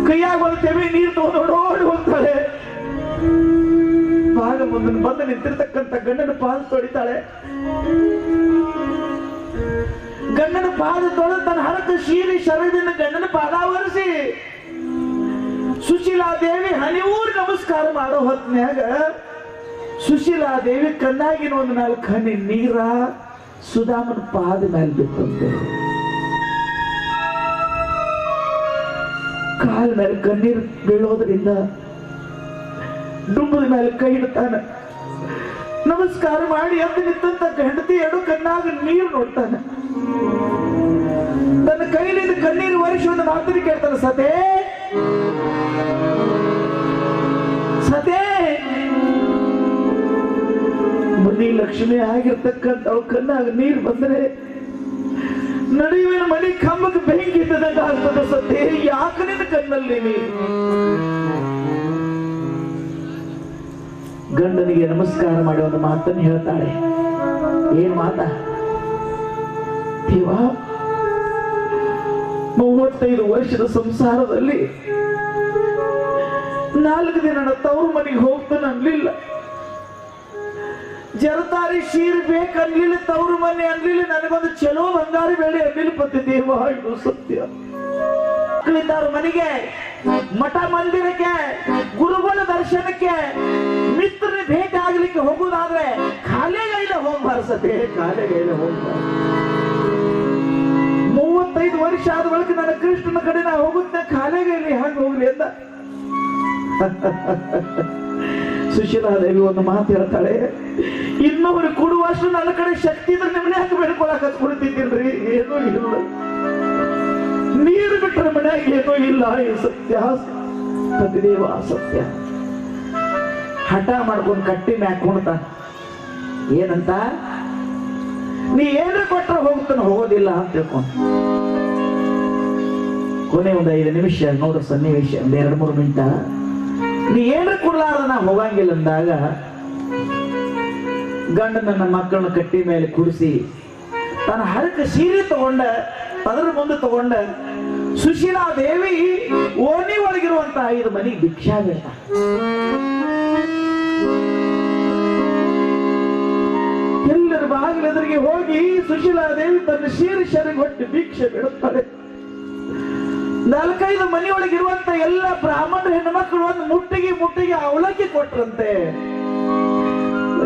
ಕೈಯಾಗ ಒಂದು ತೆವಿ ನೀರು ತಗೊಂಡು ಓಡಿ ಹೋಗ್ತಾಳೆ ಭಾಗ ಬಂದು ನಿಂತಿರ್ತಕ್ಕಂಥ ಗಂಡನ ಪಾದ ತೊಡಿತಾಳೆ ಗಂಡನ ಪಾದ ತೊಳೆದು ತನ್ನ ಹರಕ ಶೀರಿ ಶರದಿಂದ ಗಂಡನ ಪಾದ ಒರೆಸಿ ಸುಶೀಲಾ ದೇವಿ ಹನಿವೂರು ನಮಸ್ಕಾರ ಮಾಡೋ ಹೊತ್ನ್ಯಾಗ ಸುಶೀಲಾ ದೇವಿ ಕಣ್ಣಾಗಿನ ಒಂದು 4 ಹನಿ ನೀರ ಸುಧಾಮನ ಪಾದ ಮೇಲೆ ಬಿತ್ತಂತೆ ಕಾಲ ಮೇಲೆ ಕಣ್ಣೀರು ಬೀಳೋದ್ರಿಂದ ಡುಂಬದ ಮೇಲೆ ಕೈ ಇಡ್ತಾನೆ ನಮಸ್ಕಾರ ಮಾಡಿ ಎದ್ದು ನಿಂತಂತ ಹೆಂಡತಿ ಎಡು ಕಣ್ಣಾಗ ನೀರು ನೋಡ್ತಾನೆ ತನ್ನ ಕೈಲಿಂದ ಕಣ್ಣೀರು ಒರೆಸಿ ಒಂದು ಮಾತನ್ನು ಕೇಳ್ತಾನೆ ಸತೇ ಸತೇ ಮನಿ ಲಕ್ಷ್ಮಿ ಆಗಿರ್ತಕ್ಕಂಥ ಕಣ್ಣಾಗ ನೀರು ಬಂದ್ರೆ ನಡೆಯುವಿನ ಮನೆ ಕಂಬಕ್ಕೆ ಬೆಂಕಿ ಇದ್ದದಾಗ ಆಗ್ತದೆ ಸತ್ತೇ ಯಾಕೆ ನಿನ್ನ ಕಣ್ಣಲ್ಲಿ ನೀರು ಗಂಡನಿಗೆ ನಮಸ್ಕಾರ ಮಾಡಿ ಒಂದು ಮಾತನ್ನು ಹೇಳ್ತಾಳೆ ಏನ್ ಮಾತ ದೇವ 35 ವರ್ಷದ ಸಂಸಾರದಲ್ಲಿ 4 ದಿನ ತವ್ರ ಮನೆಗೆ ಹೋಗ್ತಾನೆ ಅನ್ಲಿಲ್ಲ ಜರತಾರಿ ಶೀರ್ ಬೇಕನ್ಲಿಲ್ಲ ತವ್ರ ಮನೆ ಅನ್ಲಿಲ್ಲ ನನಗೊಂದು ಚಲೋ ಬಂಗಾರಿ ಬೇಡಿ ಅನ್ಲಿಲ್ಲ ಪತಿ ದೇವ ಇದು ಸತ್ಯ ಮಕ್ಕಳಿದ್ದಾರ ಮನೆಗೆ ಮಠ ಮಂದಿರಕ್ಕೆ ಗುರುಗಳ ದರ್ಶನಕ್ಕೆ ಮಿತ್ರನ ಭೇಟಿ ಆಗ್ಲಿಕ್ಕೆ ಹೋಗುದಾದ್ರೆ ಕಾಲೆಗೈಲೆ ಹೋಗ್ಬಾರ ಸತೆ ಕಾಲೆಗೈಲೆ ಹೋಗ್ಬಾರ 35 ವರ್ಷ ಆದ ಬಳಿಕ ನನ್ನ ಕೃಷ್ಣನ ಕಡೆ ನಾ ಹೋಗುತ್ತೆ ಕಾಲೆಗೈಲಿ ಹ್ಯಾಂಗ ಹೋಗ್ಲಿ ಅಂತ ಸುಶೀಲಾ ದೇವಿ ಒಂದು ಮಾತು ಹೇಳ್ತಾಳೆ ಇನ್ನೊಬ್ರು ಕೊಡುವಷ್ಟು ನನ್ನ ಕಡೆ ಶಕ್ತಿ ಇದ್ರೆ ನಿಮ್ಮನೆ ಹಾಕಿ ಬೆಳ್ಕೊಳಕ್ ಕೊಡ್ತಿದ್ದೀನ್ರಿ ಏನೂ ಇಲ್ಲ ನೀರು ಬಿಟ್ಟರೆ ಮನೆಯಾಗ ಏನೂ ಇಲ್ಲ ಈ ಸತ್ಯ ಪತಿದೇವ ಸತ್ಯ ಹಠ ಮಾಡ್ಕೊಂಡು ಕಟ್ಟಿ ಮ್ಯಾಕ್ ಕುಣ್ತ ಏನಂತ ನೀ ಏನ್ರ ಕೊಟ್ರೆ ಹೋಗ್ತಾನೆ ಹೋಗೋದಿಲ್ಲ ಅಂತ ತಿಳ್ಕೊಂಡು ಕೊನೆ ಒಂದು 5 ನಿಮಿಷ ನೋಡ್ರ ಸನ್ನಿವೇಶ ಒಂದು 2-3 ಮಿನಿಟ ನೀ ಏನ್ರ ಕೊಡ್ಲಾರ್ದ ನಾ ಹೋಗಂಗಿಲ್ಲ ಅಂದಾಗ ಗಂಡ ನನ್ನ ಮಕ್ಕಳನ್ನ ಕಟ್ಟಿ ಮೇಲೆ ಕುಡಿಸಿ ತನ್ನ ಹರಕ ಸೀರೆ ತಗೊಂಡ ಅದರ ಮುಂದೆ ತಗೊಂಡ ಸುಶೀಲಾ ದೇವಿ ಓಣಿ ಒಳಗಿರುವಂತ 5 ಮನಿ ಭಿಕ್ಷಾ ಬೇಡ. ಎಲ್ಲರ ಬಾಗಿಲೆದುರಿಗೆ ಹೋಗಿ ಸುಶೀಲಾ ದೇವಿ ತನ್ನ ಶೀರ್ಷರಿಗೆ ಹೊಟ್ಟು ಭಿಕ್ಷೆ ಬಿಡುತ್ತಾಳೆ. 4-5 ಮನೆಯೊಳಗಿರುವಂತ ಎಲ್ಲ ಬ್ರಾಹ್ಮಣರ ಹೆಣ್ಣು ಮಕ್ಕಳು ಒಂದು ಮುಟ್ಟಿಗೆ ಅವಲಕ್ಕಿ ಕೊಟ್ರಂತೆ.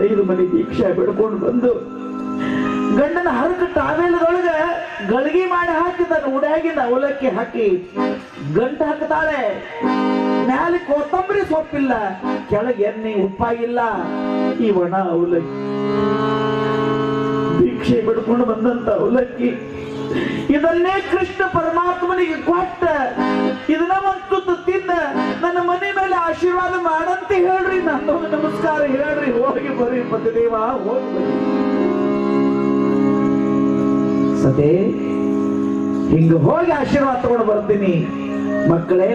5 ಮನೆ ಭಿಕ್ಷೆ ಬಿಡ್ಕೊಂಡು ಬಂದು ಗಂಡನ ಹರಕ ಟಾವೇಲದೊಳಗ ಗಳಿಗೆ ಮಾಡಿ ಹಾಕಿ ತನ್ನ ಉಡಾಗಿಂದ ಅವಲಕ್ಕಿ ಹಾಕಿ ಗಂಟು ಹಾಕ್ತಾಳೆ. ಮ್ಯಾಲೆ ಕೊತ್ತಂಬರಿ ಸೊಪ್ಪಿಲ್ಲ, ಕೆಳಗೆ ಎಣ್ಣೆ ಉಪ್ಪಾಗಿಲ್ಲ, ಈ ಒಣ ಅವಲಕ್ಕಿ. ಭಿಕ್ಷೆ ಬಿಡ್ಕೊಂಡು ಬಂದಂತ ಅವಲಕ್ಕಿ ಇದನ್ನೇ ಕೃಷ್ಣ ಪರಮಾತ್ಮನಿಗೆ ಕೊಟ್ಟ, ಇದನ್ನ ಒಂದು ತುತ್ತು ತಿಂದ ನನ್ನ ಮನೆ ಮೇಲೆ ಆಶೀರ್ವಾದ ಮಾಡಂತ ಹೇಳ್ರಿ, ನಂದೊಂದು ನಮಸ್ಕಾರ ಹೇಳ್ರಿ, ಹೋಗಿ ಬರ್ರಿ ಪತಿದೇವ, ಹೋಗಿ ಬರ್ರಿ. ಸತೆ ಹಿಂಗ ಹೋಗಿ ಆಶೀರ್ವಾದ ತಗೊಂಡು ಬರ್ತೀನಿ. ಮಕ್ಕಳೇ,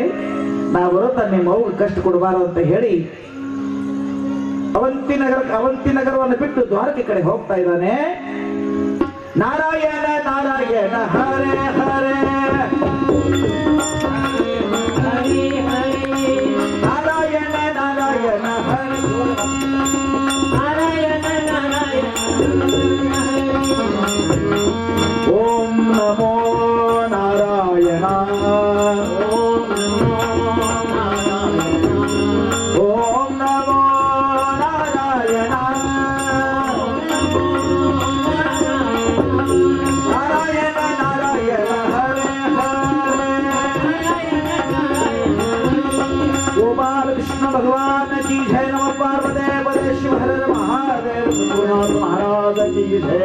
ನಾ ಬರುತ್ತ ನಿಮ್ಮ ಅವ್ಗೆ ಕಷ್ಟ ಕೊಡಬಾರದು ಅಂತ ಹೇಳಿ ಅವಂತಿ ನಗರವನ್ನು ಬಿಟ್ಟು ದ್ವಾರಕೆ ಕಡೆ ಹೋಗ್ತಾ ಇದ್ದಾನೆ. ನಾರಾಯಣ ನಾರಾಯಣ ಹರೇ ಹರೇ, ನಾರಾಯಣ ನಾರಾಯಣ ಹರೇ, ನಾರಾಯಣ ನಾರಾಯಣ, ಓಂ ನಮೋ ನಾರಾಯಣ, ಓಂ ನಮೋ ನಾರಾಯಣ, ನಾರಾಯಣ ನಾರಾಯಣ ಹರೇ ಹರೇ, ಓ ಬಾಲಕೃಷ್ಣ ಭಗವಾನ್ ಕಿ ಜೈ, ನಮ ಪಾರ್ವತಿ ಪದೇ ಶಿವ ಹರ ಮಹಾದೇವ, ಗುರುನಾಥ ಮಹಾರಾಜ ಕಿ ಜೈ.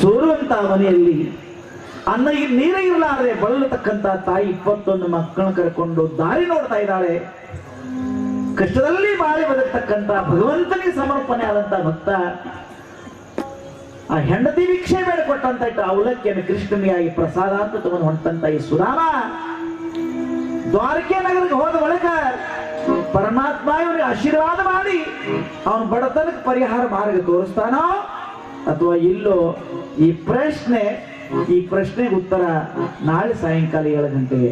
ಸೋರುವಂತ ಮನೆಯಲ್ಲಿ ಅನ್ನ ನೀರೇ ಇರಲಾರದೆ ಬಳಲತಕ್ಕಂತ ತಾಯಿ 21 ಮಕ್ಕಳನ್ನ ಕರ್ಕೊಂಡು ದಾರಿ ನೋಡ್ತಾ ಇದ್ದಾಳೆ. ಕಷ್ಟದಲ್ಲಿ ಬಾಳಿ ಬದಕ್ತಕ್ಕಂತ ಭಗವಂತನಿಗೆ ಸಮರ್ಪಣೆ ಆದಂತ ಭಕ್ತ ಆ ಹೆಂಡತಿ ಭಿಕ್ಷೆ ಬೇಡ ಕೊಟ್ಟಂತ ಇಟ್ಟು ಅವಲಕ್ಕಿಯನ್ನು ಕೃಷ್ಣನಿಗಾಗಿ ಪ್ರಸಾದ ಅಂತ ತಗೊಂಡು ಹೊಂಟಂತ ಈ ಸುರಾಮ ದ್ವಾರಕೆ ನಗರಕ್ಕೆ ಹೋದ ಬಳಿಕ ಪರಮಾತ್ಮ ಇವನಿಗೆ ಆಶೀರ್ವಾದ ಮಾಡಿ ಅವನ ಬಡತನಕ್ಕೆ ಪರಿಹಾರ ಮಾರ್ಗ ತೋರಿಸ್ತಾನೋ ಅಥವಾ ಇಲ್ಲೋ, ಈ ಪ್ರಶ್ನೆಗೆ ಉತ್ತರ ನಾಳೆ ಸಾಯಂಕಾಲ 7 ಗಂಟೆಗೆ.